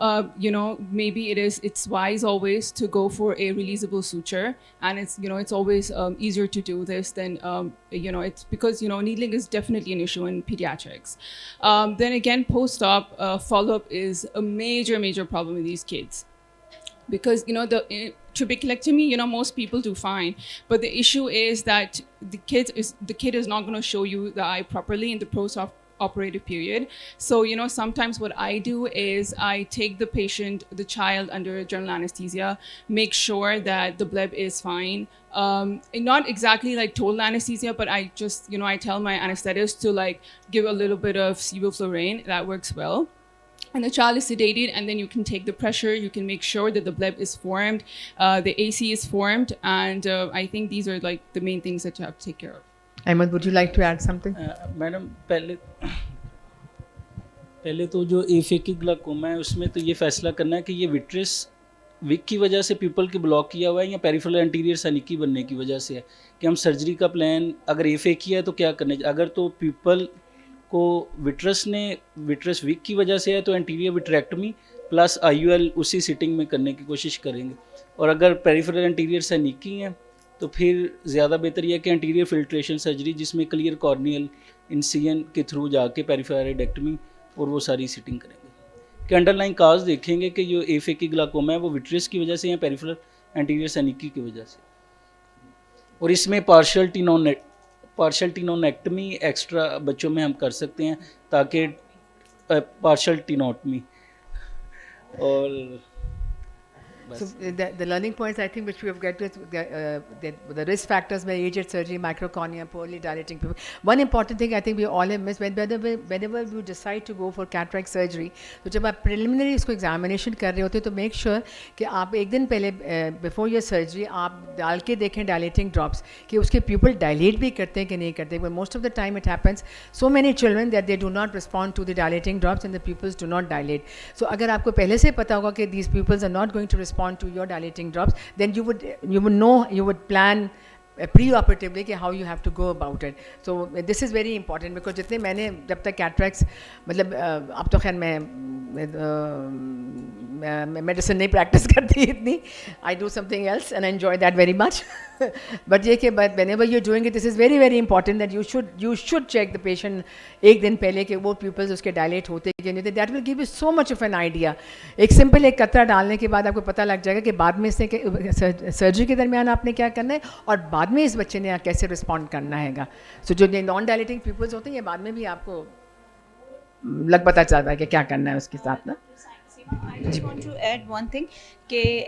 [SPEAKER 8] maybe it's wise always to go for a releasable suture. And it's always easier to do this than, it's because, needling is definitely an issue in pediatrics. Then again, post-op follow-up is a major problem with these kids. Because the trabeculectomy, most people do fine, but the issue is that the kid is not going to show you the eye properly in the post-operative period. So sometimes what I do is I take the child under general anesthesia, make sure that the bleb is fine. Not exactly like total anesthesia, but I just I tell my anesthetist to give a little bit of sevoflurane. That works well. And the child is sedated, and then you can take the pressure. You can make sure that the bleb is formed, the AC is formed, and I think these are the main things that you have to take care of.
[SPEAKER 4] Ahmed, would you like to add something?
[SPEAKER 5] Madam पहले तो जो एफेकिक glaucoma है उसमें तो ये फैसला करना है कि ये विट्रियस विक की वजह से पीपल की ब्लॉक किया हुआ है या पेरिफेरल एंटीरियर सनिकी बनने की वजह से है, कि हम सर्जरी का प्लान अगर एफेक किया है तो क्या करने, अगर तो पीपल को विट्रस वीक की वजह से है तो एंटीरियर विट्रेक्टमी प्लस IUL उसी सिटिंग में करने की कोशिश करेंगे, और अगर पेरिफेरल एंटीरियर सैनिकी है तो फिर ज़्यादा बेहतर यह है कि एंटीरियर फिल्ट्रेशन सर्जरी जिसमें क्लियर कॉर्नियल इंसिजन के थ्रू जाके पेरिफेरल और वो सारी सिटिंग करेंगे, कि अंडरलाइन काज देखेंगे कि जो एफेकिक ग्लाकोमा है वो विट्रियस की वजह से या पेरिफेरल एंटीरियर सैनिकी की वजह से, और इसमें पार्शल टिनोनेक्टमी एक्स्ट्रा बच्चों में हम कर सकते हैं ताकि पार्शल टिनोटमी और
[SPEAKER 4] So the learning points I think which we have got to the risk factors by aged surgery, microcornea, poorly dilating people. One important thing I think we all have missed whenever you decide to go for cataract surgery, तो जब आप preliminary इसको examination कर रहे होते हैं तो make sure कि आप एक दिन पहले before your surgery आप डाल के देखें dilating drops कि उसके pupil dilate भी करते हैं कि नहीं करते. But most of the time it happens so many children that they do not respond to the dilating drops and the pupils do not dilate. So अगर आपको पहले से पता होगा कि these pupils are not going to respond to your dilating drops, then you would plan pre-operatively कि how you have to go about it. So this is very important because जितने मैंने जब तक cataracts मतलब अब तो खैर मैं मेडिसिन नहीं प्रैक्टिस करती इतनी, I do something else and I enjoy that very much. But ये कि whenever you're doing it, this is very very important that you should check the patient एक दिन पहले कि वो pupils उसके dilate होते कि नहीं. That will give you so much of an idea. एक simple एक कतरा डालने के बाद आपको पता लग जाएगा कि बाद में इसने सर्जरी के दरमियान आपने क्या करना है और बाद में इस बच्चे ने कैसे रिस्पॉन्ड करना है. सो जो नॉन डायलेटिंग पीपल्स होते हैं ये बाद में भी आपको लग पता चलता है कि क्या करना है उसके साथ ना.
[SPEAKER 3] I just want to add one thing,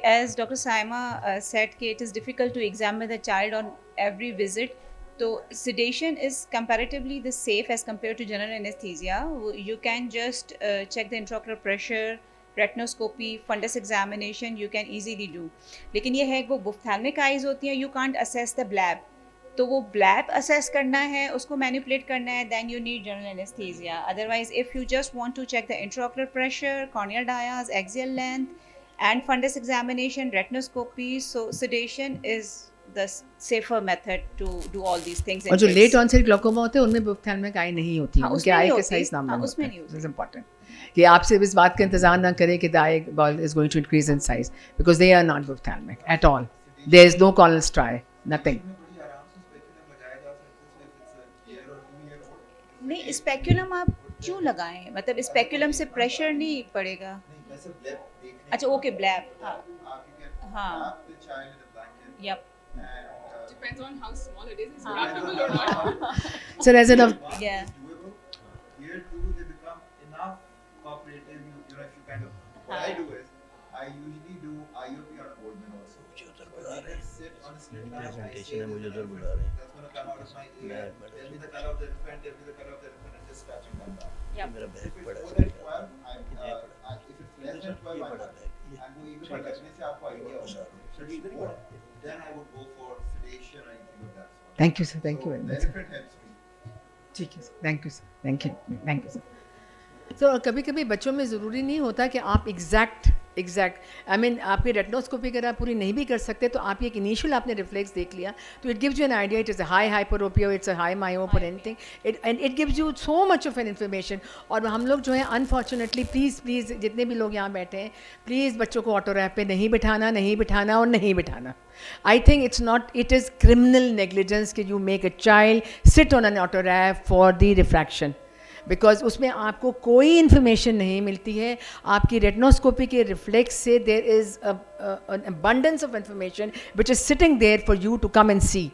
[SPEAKER 3] as Dr. Saima said, it is difficult to examine the child on every visit. So sedation is comparatively the safe as compared to general anesthesia. You can just check the intraocular pressure, retinoscopy, fundus examination you can easily do. लेकिन ये है वो ophthalmic eyes होती हैं, you can't assess the blab. तो वो ब्लैप assess करना है, उसको मैनिपुलेट करना है, then you need general anaesthesia. Otherwise if you just want to check the intraocular pressure, corneal dias, axial length and fundus examination, retinoscopy, so sedation is the safer method to do all these things.
[SPEAKER 4] और जो late onset glaucoma होते हैं उनमें बुप्थेल्मिक आई नहीं होती,
[SPEAKER 3] हाँ,
[SPEAKER 4] उनके
[SPEAKER 3] उसमें
[SPEAKER 4] आई
[SPEAKER 3] नहीं
[SPEAKER 4] का
[SPEAKER 3] होती,
[SPEAKER 4] साइज नॉर्मल
[SPEAKER 3] हाँ,
[SPEAKER 4] होता
[SPEAKER 3] उसमें
[SPEAKER 4] है.
[SPEAKER 3] नहीं होती.
[SPEAKER 4] दिस इज इंपॉर्टेंट कि आप सिर्फ इस बात का इंतजार ना करें कि the eye ball is going to increase in size, because they are not buphthalmic at all. There is no corneal striae, nothing.
[SPEAKER 3] नहीं, स्पेक्युलम आप क्यों लगाएं, मतलब स्पेक्युलम से प्रेशर नहीं पड़ेगा. अच्छा, ओके, ब्लैप. हाँ हाँ, yup.
[SPEAKER 8] Depends on how small it is. It's adaptable or not.
[SPEAKER 4] So as an
[SPEAKER 3] Yeah.
[SPEAKER 7] Here too, they become enough cooperative. You know, if you kind of. What I do is, I usually do IOP on Goldman also. So they sit on a slit lamp.
[SPEAKER 2] Presentation है, मुझे उधर बुला रहे हैं.
[SPEAKER 7] That's gonna come out of my ear. Tell me the color of the elephant. Tell me the color of the elephant, and just scratching them down.
[SPEAKER 3] Yep.
[SPEAKER 2] मेरा
[SPEAKER 7] If
[SPEAKER 2] bag
[SPEAKER 7] it's
[SPEAKER 2] पड़ा
[SPEAKER 7] more
[SPEAKER 2] है.
[SPEAKER 7] than 12, if it's less than 12,
[SPEAKER 2] ये बड़ा bag.
[SPEAKER 7] I'm going even लगने से आपको idea होगा. So it's more. Then I would go for sedation or anything of that sort.
[SPEAKER 4] Thank you sir, thank you
[SPEAKER 7] So
[SPEAKER 4] very
[SPEAKER 7] the
[SPEAKER 4] much.
[SPEAKER 7] elephant helps me.
[SPEAKER 4] ठीक है sir, thank you sir, thank you sir. तो कभी कभी बच्चों में ज़रूरी नहीं होता कि आप एग्जैक्ट आई मीन आपकी रेटिनोस्कोपी अगर आप पूरी नहीं भी कर सकते तो आप एक इनिशियल आपने रिफ्लेक्स देख लिया तो it gives you an idea. It is a high hyperopia, it's a high myope or anything, it gives you so much of an information. और हम लोग जो है अनफॉर्चुनेटली, प्लीज़ जितने भी लोग यहाँ बैठे हैं, प्लीज़ बच्चों को ऑटोरैप पे नहीं बिठाना और नहीं बिठाना. I think it is criminal negligence कि you make a child sit on an autoref for the refraction. Because उसमें आपको कोई इन्फॉर्मेशन नहीं मिलती है. आपकी रेटिनोस्कोपी के रिफ्लेक्स से there is an abundance of information which is sitting there for you to come and see.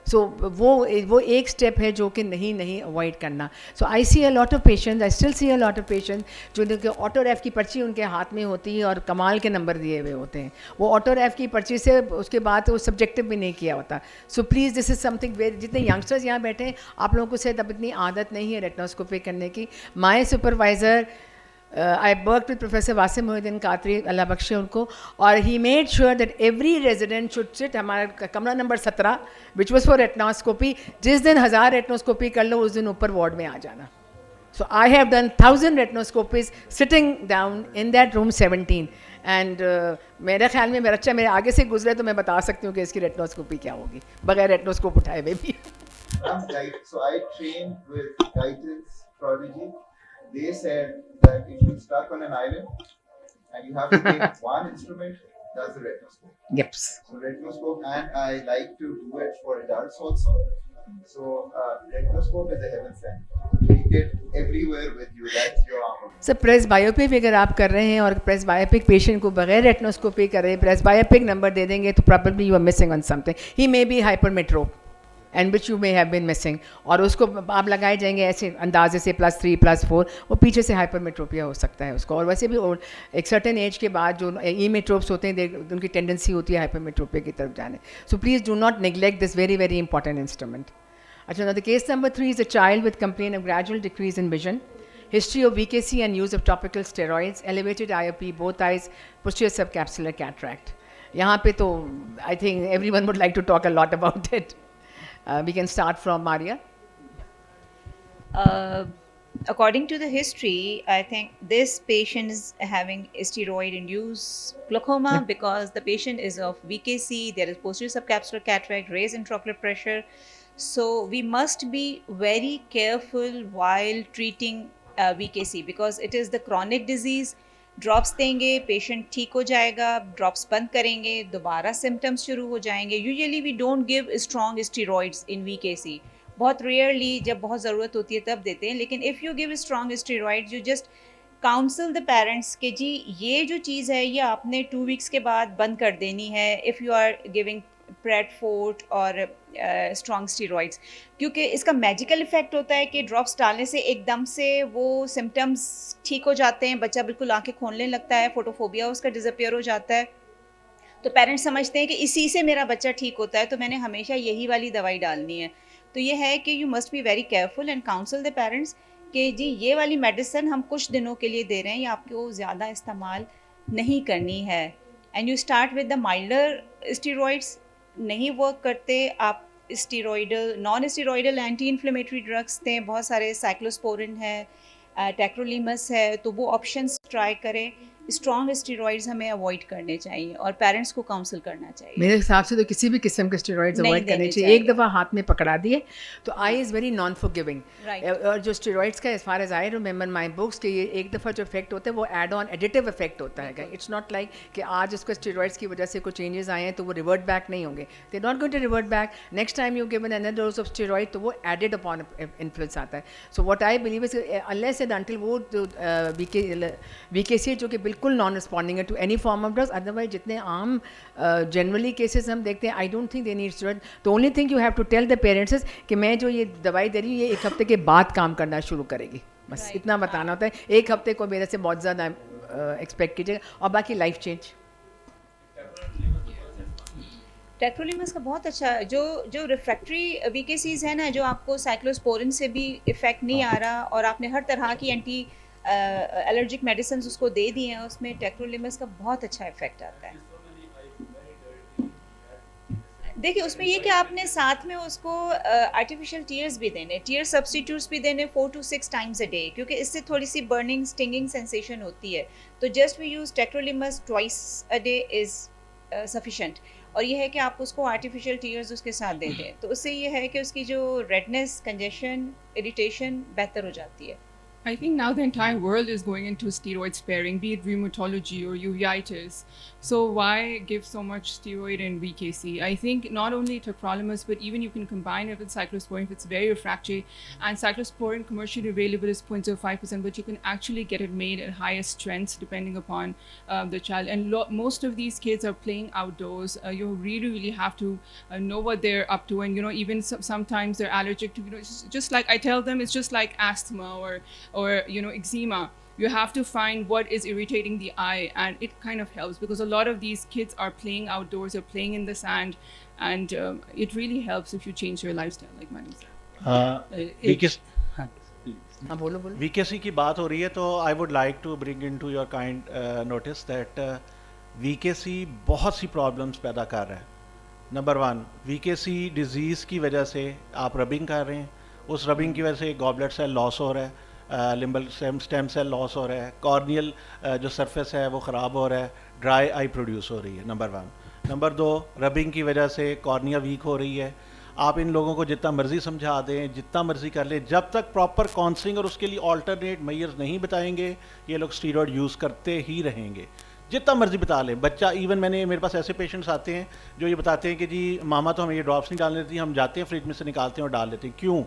[SPEAKER 4] So वो एक स्टेप है जो कि नहीं अवॉइड करना. So I see a lot of patients, I still see a lot of patients जो उनके ऑटोरैफ की पर्ची उनके हाथ में होती है और कमाल के नंबर दिए हुए होते हैं. वो ऑटोरैफ की पर्ची से उसके बाद वो सब्जेक्टिव भी नहीं किया होता. So please this is something very, जितने यंगस्टर्स यहाँ बैठे हैं आप लोगों को शायद अब इतनी आदत नहीं है रेटिनोस्कोपी करने की. My supervisor I worked with Professor Wasim Muhyiddin Qatri, Allah बख्शे उनको, और he made sure that every resident should sit. हमारा कमरा number 17 which was for retinoscopy, जिस दिन 1000 रेटिनोस्कोपी कर लो उस दिन ऊपर वार्ड में आ जाना. So I have done 1000 retinoscopies sitting down in that room 17 and मेरे ख्याल में मेरा बच्चा मेरे आगे से गुजरे तो मैं बता सकती हूँ कि इसकी रेटिनोस्कोपी क्या होगी बगैर रेटिनोस्कोप उठाए हुए भी.
[SPEAKER 7] So I trained with Guyton's Prodigy. They said that if you're stuck on an island and you have to take one instrument, that's the retinoscope.
[SPEAKER 4] Yep.
[SPEAKER 7] So retinoscope, and I like to do it for adults also. So retinoscope is a heaven sent. Take it everywhere with you. That's your armor.
[SPEAKER 4] Sir press biopic अगर आप कर रहे हैं और press biopic patient को बगैर retinoscopy कर रहे हैं, प्रेस बायोपिक नंबर दे देंगे तो probably you are missing on something. He may be hypermetrope and which you may have been missing, और उसको आप लगाए जाएंगे ऐसे अंदाजे से +3 +4, वो पीछे से हाइपरमेट्रोपिया हो सकता है उसको. और वैसे भी एक सर्टेन एज के बाद जो ईमेट्रोप्स होते हैं उनकी टेंडेंसी होती है हाइपरमेट्रोपिया की तरफ जाने. So please do not neglect this very very important instrument. अच्छा, now the case number 3 is a child with complaint of gradual decrease in vision, history of VKC and use of topical steroids, elevated IOP, both eyes, posterior subcapsular cataract. यहाँ पे तो I think everyone would like to talk a lot about it. We can start from Maria.
[SPEAKER 3] According to the history, I think this patient is having steroid-induced glaucoma because the patient is of VKC, there is posterior subcapsular cataract, raised intraocular pressure. So we must be very careful while treating VKC because it is the chronic disease. Drops देंगे, patient ठीक हो जाएगा, drops बंद करेंगे, दोबारा symptoms शुरू हो जाएंगे. Usually we don't give strong steroids in VKC. बहुत रेयरली जब बहुत ज़रूरत होती है तब देते हैं. लेकिन if you give strong steroids you just counsel the parents कि जी ये जो चीज़ है ये आपने 2 वीक्स के बाद बंद कर देनी है इफ़ यू आर गिविंग प्रेडफोर्ट और स्ट्रॉन्ग स्टीरॉइड्स, क्योंकि इसका मैजिकल इफेक्ट होता है कि ड्रॉप्स डालने से एकदम से वो सिम्टम्स ठीक हो जाते हैं, बच्चा बिल्कुल आंखें खोलने लगता है, फोटोफोबिया उसका डिसअपियर हो जाता है. तो पेरेंट्स समझते हैं कि इसी से मेरा बच्चा ठीक होता है तो मैंने हमेशा यही वाली दवाई डालनी है. तो ये है कि you must be very careful and council the parents कि जी ये वाली मेडिसिन हम कुछ दिनों के लिए दे रहे हैं, ये आपको ज़्यादा इस्तेमाल नहीं करनी है. And you start with the milder steroids. नहीं वर्क करते आप steroidal non steroidal anti inflammatory drugs दें, बहुत सारे साइक्लोस्पोरिन है, टेक्रोलीमस है, तो वो ऑप्शंस ट्राई करें। स्ट्रॉन्ग स्टीरॉइड्स हमें अवॉइड करने चाहिए और पेरेंट्स को काउंसिल करना चाहिए।
[SPEAKER 4] मेरे हिसाब से तो किसी भी किस्म के स्टेरॉइड्स
[SPEAKER 3] नहीं
[SPEAKER 4] अवॉइड करने
[SPEAKER 3] देने
[SPEAKER 4] चाहिए।
[SPEAKER 3] चाहिए।
[SPEAKER 4] एक दफ़ा हाथ में पकड़ा दिए तो eye is very non forgiving.
[SPEAKER 3] Right.
[SPEAKER 4] और जो स्टेरॉइड्स का as far as I remember my books कि ये एक दफ़ा जो इफेक्ट होता है वो एड ऑन एडिटिव इफेक्ट होता है। इट्स नॉट लाइक कि आज उसको स्टेरॉइड्स की वजह से कुछ चेंजेस आए हैं तो वो रिवर्ट बैक नहीं होंगे। They not going to revert back. Next time you given another dose of steroid तो वो एडेड अपॉन इन्फ्लुएंस आता है। So what I believe is unless and until वो VKC जो कि बिल्कुल non responding to any form of drugs, otherwise जितने आम जनरली केसेस हम देखते हैं, I don't think they need steroid. The only thing you have to tell the parents is कि मैं जो ये दवाई दे रही हूँ ये 1 हफ्ते के बाद काम करना शुरू करेगी, बस
[SPEAKER 3] Right.
[SPEAKER 4] इतना बताना होता है। 1 हफ्ते को मेरे से बहुत ज़्यादा एक्सपेक्ट कीजिएगा और बाकी लाइफ चेंज।
[SPEAKER 3] टेक्रोलीमस का बहुत अच्छा जो रिफ्रैक्टरी VKCs है ना, जो आपको साइक्लोस्पोरिन से भी इफेक्ट नहीं आ रहा और आपने हर तरह की एंटी एलर्जिक मेडिसिन उसको दे दी हैं, उसमें टेक्रोलीमस का बहुत अच्छा इफेक्ट आता है। देखिए उसमें ये कि आपने साथ में उसको आर्टिफिशियल टीयर्स भी देने, टीयर सब्स्टिट्यूट्स भी देने 4 to 6 टाइम्स अ डे, क्योंकि इससे थोड़ी सी बर्निंग स्टिंगिंग सेंसेशन होती है। तो just we use tacrolimus twice a day is sufficient. और ये है कि आप उसको आर्टिफिशियल टीयर्स उसके साथ दे दें, तो उससे ये है कि उसकी जो रेडनेस, कंजेशन, इरिटेशन बेहतर हो जाती है।
[SPEAKER 8] I think now the entire world is going into steroid sparing, be it rheumatology or uveitis. So why give so much steroid in VKC? I think not only tacrolimus, but even you can combine it with cyclosporin if it's very refractory. And cyclosporin commercially available is 0.05%, but you can actually get it made at higher strengths depending upon the child. And most of these kids are playing outdoors. You really have to know what they're up to. And even sometimes they're allergic to, it's just like I tell them, it's just like asthma or eczema. You have to find what is irritating the eye, and it kind of helps because a lot of these kids are playing outdoors or playing in the sand, and it really helps if you change your lifestyle, like Madam said.
[SPEAKER 4] हाँ बोलो बोलो।
[SPEAKER 1] VKC की बात हो रही है तो I would like to bring into your kind notice that VKC बहुत सी प्रॉब्लम्स पैदा कर रहा है। नंबर 1, VKC डिजीज़ की वजह से आप रबिंग कर रहे हैं, उस रबिंग की वजह से गॉबलेट सेल लॉस हो रहा है, लिम्बल स्टेम सेल लॉस हो रहा है, कॉर्नियल जो सरफेस है वो ख़राब हो रहा है, ड्राई आई प्रोड्यूस हो रही है। नंबर 1। नंबर 2, रबिंग की वजह से कॉर्निया वीक हो रही है। आप इन लोगों को जितना मर्जी समझा दें, जितना मर्जी कर लें, जब तक प्रॉपर काउंसलिंग और उसके लिए ऑल्टरनेट मेजर्स नहीं बताएंगे, ये लोग स्टीरॉयड यूज़ करते ही रहेंगे। जितना मर्जी बता लें बच्चा, इवन मेरे पास ऐसे पेशेंट्स आते हैं जो ये बताते हैं कि जी मामा तो हमें ये ड्रॉप्स नहीं डालने देती, हम जाते हैं फ्रिज में से निकालते हैं और डाल देते हैं। क्यों?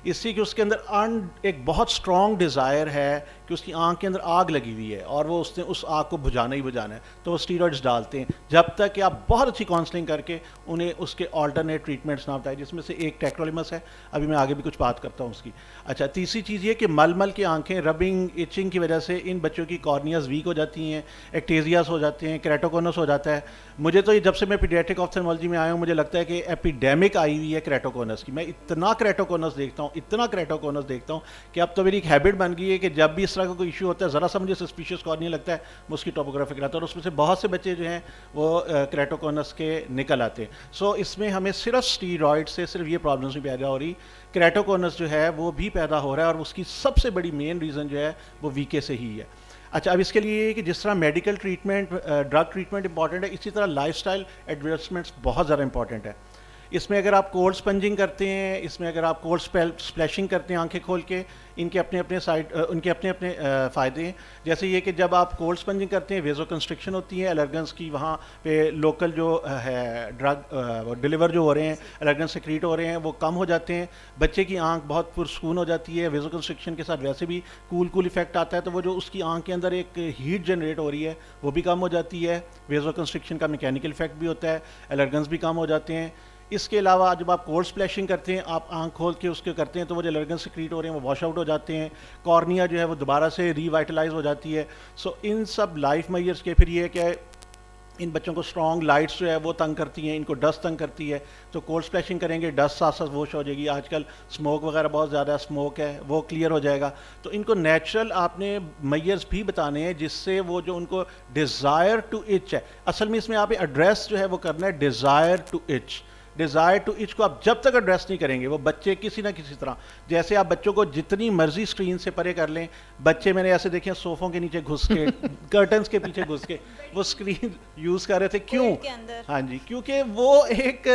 [SPEAKER 1] इससे कि उसके अंदर एक बहुत स्ट्रॉन्ग डिज़ायर है कि उसकी आँख के अंदर आग लगी हुई है और वो उसने उस आग को बुझाना ही बुझाना है, तो वो स्टीरॉइड्स डालते हैं, जब तक कि आप बहुत अच्छी काउंसलिंग करके उन्हें उसके ऑल्टरनेट ट्रीटमेंट्स ना बताएं, जिसमें से एक टेक्रोलीमस है। अभी मैं आगे भी कुछ बात करता हूँ उसकी। अच्छा, तीसरी चीज़ ये कि मलमल की आंखें, रबिंग, इचिंग की वजह से इन बच्चों की कॉर्नियाज वीक हो जाती हैं, एक्टेजियास हो जाते हैं, क्रेटोकोनस हो जाता है। मुझे तो ये जब से मैं पीडियाट्रिक ऑप्थेल्मोलॉजी में आया हूँ, मुझे लगता है कि एपिडेमिक आई हुई है क्रेटोकोनस की। मैं इतना क्रेटोकोनस देखता हूँ कि अब तो मेरी एक हैबिट बन गई है कि जब भी इस तरह का कोई इशू होता है, ज़रा सा मुझे सस्पिशियस कॉर्निया लगता है, मैं उसकी टोपोग्राफी कराता हूँ और उसमें से बहुत से बच्चे जो हैं वो क्रेटोकोनस के निकल आते हैं। सो इसमें हमें सिर्फ स्टीरॉयड से सिर्फ ये प्रॉब्लम्स नहीं पैदा हो रही, क्रेटोकोनस जो है वो भी पैदा हो रहा है और उसकी सबसे बड़ी मेन रीज़न जो है वो वीके से ही है। अच्छा, अब इसके लिए कि जिस तरह medical treatment, drug treatment important है, इसी तरह लाइफस्टाइल एडजस्टमेंट्स बहुत ज़्यादा इंपॉर्टेंट है। इसमें अगर आप कोल्ड स्पंजिंग करते हैं, इसमें अगर आप कोल्ड स्प्लैशिंग करते हैं आंखें खोल के, उनके अपने फ़ायदे हैं। जैसे ये कि जब आप कोल्ड स्पंजिंग करते हैं, वेजो कंस्ट्रिक्शन होती है एलर्गन्स की, वहाँ पे लोकल जो है ड्रग डिलीवर जो हो रहे हैं, एलर्गन सेक्रीट हो रहे हैं, वो कम हो जाते हैं। बच्चे की आंख बहुत पुरसकून हो जाती है। वेजो कंस्ट्रिक्शन के साथ वैसे भी कूल इफेक्ट आता है, तो वो जो उसकी आंख के अंदर एक हीट जनरेट हो रही है वो भी कम हो जाती है। वेजो कंस्ट्रिक्शन का मैकेनिकल इफेक्ट भी होता है, एलर्गन्स भी कम हो जाते हैं। इसके अलावा जब आप कोल्ड स्प्लैशिंग करते हैं, आप आंख खोल के उसके करते हैं, तो वो जो एलर्गन सिक्रीट हो रहे हैं वो वॉश आउट हो जाते हैं, कॉर्निया जो है वो दोबारा से रिवाइटलाइज हो जाती है। सो इन सब लाइफ मेजर्स के फिर ये कि इन बच्चों को स्ट्रॉन्ग लाइट्स जो है वो तंग करती हैं, इनको डस्ट तंग करती है, तो कोल्ड स्प्लैशिंग करेंगे, डस्ट साथ साथ वॉश हो जाएगी। आजकल स्मोक वगैरह बहुत ज़्यादा स्मोक है, वो क्लियर हो जाएगा। तो इनको नेचुरल आपने मेजर्स भी बताने हैं जिससे वो जो उनको डिज़ायर टू इच है, असल में इसमें आप एड्रेस जो है वो करना है desire to itch, desire to itch को आप जब तक एड्रेस नहीं करेंगे, वो बच्चे किसी ना किसी तरह, जैसे आप बच्चों को जितनी मर्जी स्क्रीन से परे कर लें, बच्चे मैंने ऐसे देखे सोफ़ों के नीचे घुस के कर्टन्स के पीछे घुस के वो स्क्रीन यूज़ कर रहे थे। क्यों?
[SPEAKER 3] के अंदर।
[SPEAKER 1] हाँ जी, क्योंकि वो एक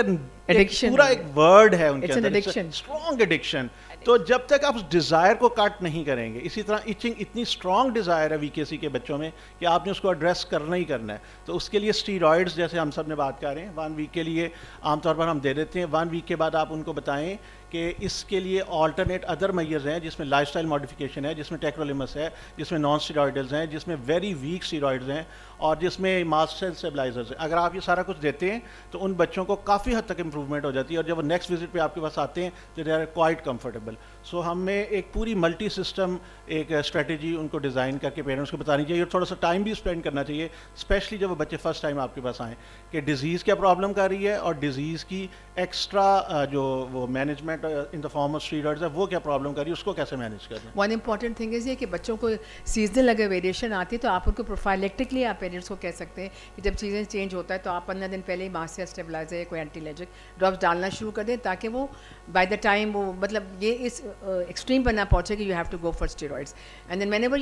[SPEAKER 4] Addiction
[SPEAKER 1] पूरा
[SPEAKER 4] है।
[SPEAKER 1] एक वर्ड है उनके
[SPEAKER 4] It's an
[SPEAKER 1] अंदर,
[SPEAKER 4] addiction.
[SPEAKER 1] Strong addiction. तो जब तक आप उस डिज़ायर को कट नहीं करेंगे, इसी तरह इचिंग इतनी स्ट्रॉन्ग डिज़ायर है वीकेसी के बच्चों में कि आपने उसको एड्रेस करना ही करना है। तो उसके लिए स्टीरॉइड्स, जैसे हम सब ने बात कर रहे हैं, 1 वीक के लिए आमतौर पर हम दे देते हैं। 1 वीक के बाद आप उनको बताएं कि इसके लिए ऑल्टरनेट अदर मेजर्स हैं, जिसमें लाइफस्टाइल मॉडिफिकेशन है, जिसमें टेक्रोलिमस है, जिसमें नॉन स्टीरॉइडल्स हैं, जिसमें वेरी वीक स्टीरॉइड्स हैं, और जिसमें मास्ट सेल स्टेबलाइजर्स हैं। अगर आप ये सारा कुछ देते हैं तो उन बच्चों को काफ़ी हद तक इंप्रूवमेंट हो जाती है, और जब वो नेक्स्ट विजिट पे आपके पास आते हैं तो दे आर क्वाइट कंफर्टेबल। सो हमें एक पूरी मल्टी सिस्टम एक स्ट्रेटजी उनको डिज़ाइन करके पेरेंट्स को बतानी चाहिए, और थोड़ा सा टाइम भी स्पेंड करना चाहिए, स्पेशली जब वो बच्चे फर्स्ट टाइम आपके पास आएँ, कि डिज़ीज़ क्या प्रॉब्लम कर रही है, और डिज़ीज़ की एक्स्ट्रा जो वो management in the form of steroids है वो क्या प्रॉब्लम कर रही है, उसको कैसे मैनेज करना है।
[SPEAKER 4] वन इम्पॉर्टेंट थिंग इज़ ये कि बच्चों को सीजनल अगर वेरिएशन आती है तो आप उनको प्रोफाइलेक्टिकली आप पेरेंट्स को कह सकते हैं कि जब सीजन चेंज होता है तो आप 15 दिन पहले ही मास्टर स्टेबलाइजर या कोई एंटीलर्जिक ड्रॉप्स डालना शुरू कर दें, ताकि वो बाय द टाइम वो मतलब ये इस एक्सट्रीम पर ना पहुँचे कि you have to go for steroids. And then whenever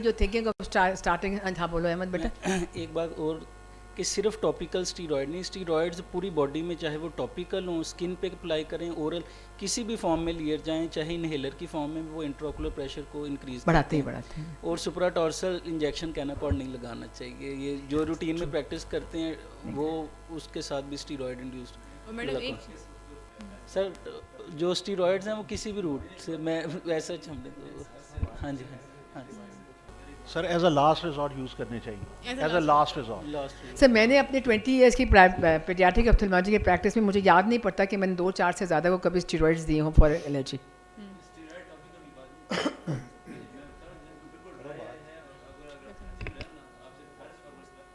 [SPEAKER 4] you thinking of starting. हाँ बोलो अहमद बेटा।
[SPEAKER 5] एक बात और कि सिर्फ टॉपिकल स्टीरॉयड नहीं, स्टीरॉयड्स पूरी बॉडी में, चाहे वो टॉपिकल हो, स्किन पे अप्लाई करें, ओरल किसी भी फॉर्म में लिए जाएं, चाहे इनहेलर की फॉर्म में, वो इंट्राओकुलर प्रेशर को इंक्रीज
[SPEAKER 4] बढ़ाते हैं।
[SPEAKER 5] और सुप्राटॉर्सल इंजेक्शन कैनाकॉर्ड नहीं लगाना चाहिए। ये जो रूटीन में प्रैक्टिस करते हैं वो उसके साथ भी स्टीरॉयड इंड्यूस्ड।
[SPEAKER 6] और मैडम एक
[SPEAKER 5] सर जो स्टीरॉयड्स हैं वो किसी भी रूट से, मैं वैसा हमने तो हाँ जी हाँ जी
[SPEAKER 1] sir as a last resort use करने चाहिए, as a last resort.
[SPEAKER 5] Last
[SPEAKER 4] sir मैंने अपने 20 इयर्स की पेडियाट्रिक ऑप्थेल्मोलॉजी की प्रैक्टिस में मुझे याद नहीं पड़ता कि मैंने 2-4 से ज़्यादा को कभी स्टीरॉइड्स दिए हों फॉर एलर्जी।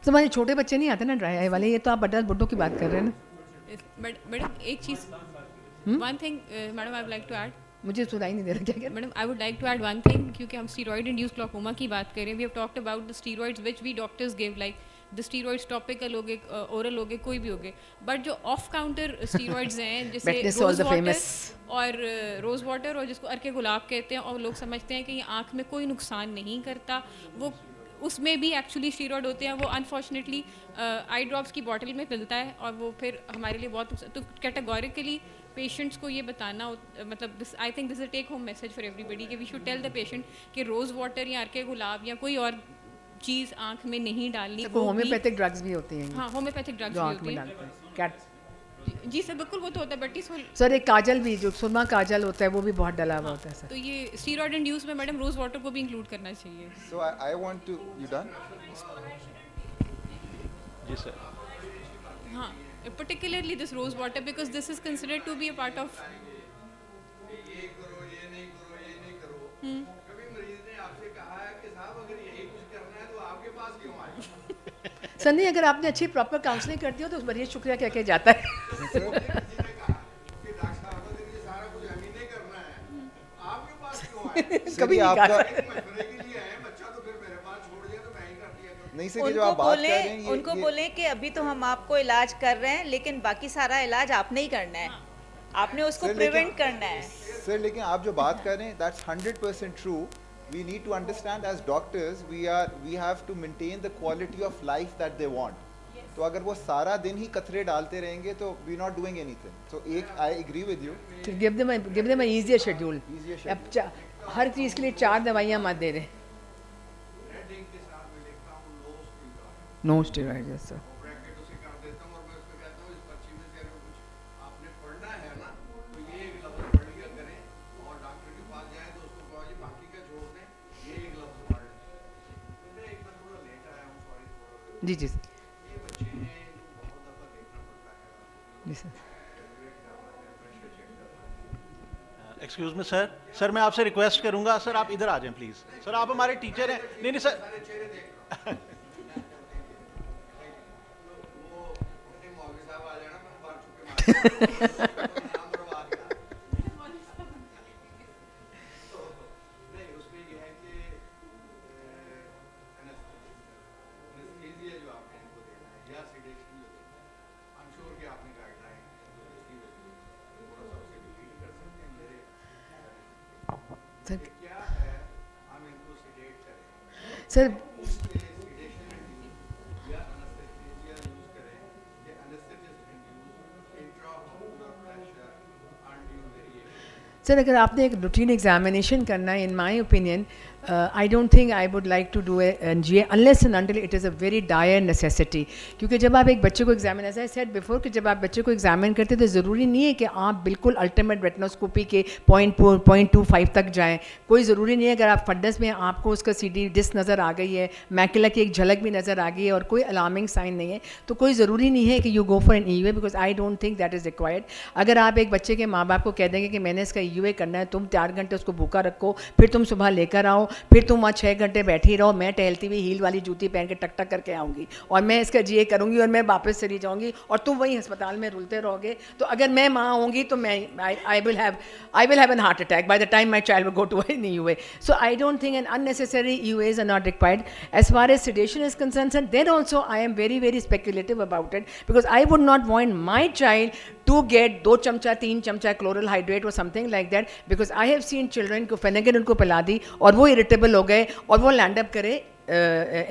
[SPEAKER 4] तो हमारे छोटे बच्चे नहीं आते ना ड्राई आई वाले, ये तो आप बड़ा बुड्ढों की बात कर रहे हैं ना।
[SPEAKER 6] मैडम एक चीज़, one thing madam I would like to add,
[SPEAKER 4] मुझे सुनाई नहीं दे रहा क्या कह रहे हैं?
[SPEAKER 6] Madam I would like to add one thing, क्योंकि हम स्टीरॉयड इंड्यूस ग्लाकोमा की बात करें, we have talked about the steroids which we doctors give, like the steroids topical हो गए, ओरल हो गए, कोई भी हो गए, बट जो ऑफ काउंटर स्टीरॉइड्स हैं जैसे
[SPEAKER 4] Betnesol,
[SPEAKER 6] rose
[SPEAKER 4] the
[SPEAKER 6] water
[SPEAKER 4] famous.
[SPEAKER 6] और रोज़ वाटर, और जिसको अर्के गुलाब कहते हैं, और लोग समझते हैं कि ये आँख में कोई नुकसान नहीं करता, वो उसमें भी एक्चुअली स्टीरॉयड होते हैं। वो अनफॉर्चुनेटली आई ड्रॉप्स की बॉटल में मिलता है, और वो फिर हमारे लिए बहुत तो कैटेगोरिकली पेशेंट्स को ये बताना मतलब this I think this is take home message for everybody कि we should tell the patient कि रोज़ वाटर या अर्के गुलाब या कोई और चीज़ आँख में नहीं डालनी।
[SPEAKER 4] वो होम्योपैथिक ड्रग्स भी होती हैं
[SPEAKER 6] हाँ होम्योपैथिक ड्रग्स
[SPEAKER 4] जो
[SPEAKER 6] भी
[SPEAKER 4] आँख में
[SPEAKER 6] होती
[SPEAKER 4] डालते हैं।
[SPEAKER 6] हैं।
[SPEAKER 4] कैट
[SPEAKER 6] जी सर बिल्कुल, वो तो होता है, बट इस
[SPEAKER 4] सर एक काजल भी, जो सुरमा काजल होता है, वो भी बहुत डला हुआ होता है सर।
[SPEAKER 6] तो ये स्टीरॉयड इंड्यूस में मैडम रोज़ वाटर को भी इंक्लूड करना चाहिए।
[SPEAKER 7] So I want to. You done?
[SPEAKER 1] जी सर।
[SPEAKER 6] हाँ, particularly this rose water because this is considered to be a part of.
[SPEAKER 4] Sir नहीं, अगर आपने अच्छी प्रॉपर काउंसलिंग करती हो तो मरीज शुक्रिया कह के जाता है। कभी नहीं
[SPEAKER 7] आपका
[SPEAKER 4] कहा।
[SPEAKER 7] नहीं सर, ये जो
[SPEAKER 3] उनको
[SPEAKER 7] आप बात कर रहे हैं
[SPEAKER 3] बोले उनको बोले कि अभी तो हम आपको इलाज कर रहे हैं, लेकिन बाकी सारा इलाज आपने ही करना है, आपने उसको
[SPEAKER 7] सर, लेकिन-
[SPEAKER 3] प्रिवेंट करना है।
[SPEAKER 7] सर लेकिन आप जो बात कर रहे हैं that's 100% true. We need to understand as doctors we have to maintain the quality of life that they want. तो अगर वो सारा दिन ही कतरे डालते रहेंगे तो we not doing anything. So एक I agree with you.
[SPEAKER 4] To give them an easier schedule.
[SPEAKER 7] Easier
[SPEAKER 4] अब हर चीज़ के लिए 4 दवाइयाँ मत दे रहे। No steroid yes sir. जी जी सर। जी sir.
[SPEAKER 1] Excuse me sir, sir मैं आपसे रिक्वेस्ट करूंगा, सर आप इधर आ जाएं प्लीज। सर आप हमारे टीचर हैं। नहीं नहीं सर।
[SPEAKER 4] सर सर अगर आपने एक रूटीन एग्जामिनेशन करना है in my opinion I don't think I would like to do an G unless and until it is a very dire necessity, क्योंकि जब आप एक बच्चे को examine, as I said before, कि जब आप बच्चे को एग्जामिन करते हैं तो ज़रूरी नहीं है कि आप बिल्कुल अल्टीमेट रेटिनोस्कोपी के 0.25 तक जाएँ. कोई ज़रूरी नहीं है अगर आप फंडस में आपको उसका CD डिस्क नज़र आ गई है, मैकुला की एक झलक भी नज़र आ गई है और कोई अलार्मिंग साइन नहीं है, तो कोई ज़रूरी नहीं है कि you go for an EUA, because I don't think that is required. अगर आप एक बच्चे के माँ बाप को कह देंगे कि मैंने इसका EUA करना है, तुम 4 घंटे उसको भूखा रखो, फिर तुम सुबह लेकर आओ, फिर तुम वहाँ 6 घंटे बैठी रहो, मैं टहलती हुई हील वाली जूती पहन के टक टक करके आऊँगी और मैं इसका GA करूँगी और मैं वापस चली जाऊँगी और तुम वहीं अस्पताल में रुलते रहोगे, तो अगर मैं माँ होंगी तो मैं I will have an heart attack by the time my child will go to an EUA. So I don't think an unnecessary EUAs are not required. As far as sedation is concerned, then also I am very, very speculative about it, because I would not want my child to get 2 चमचा 3 चमचा chloral hydrate or something like that, because I have seen children को फेनेगन उनको पिला दी और वो irritable हो गए और वो लैंड अप करे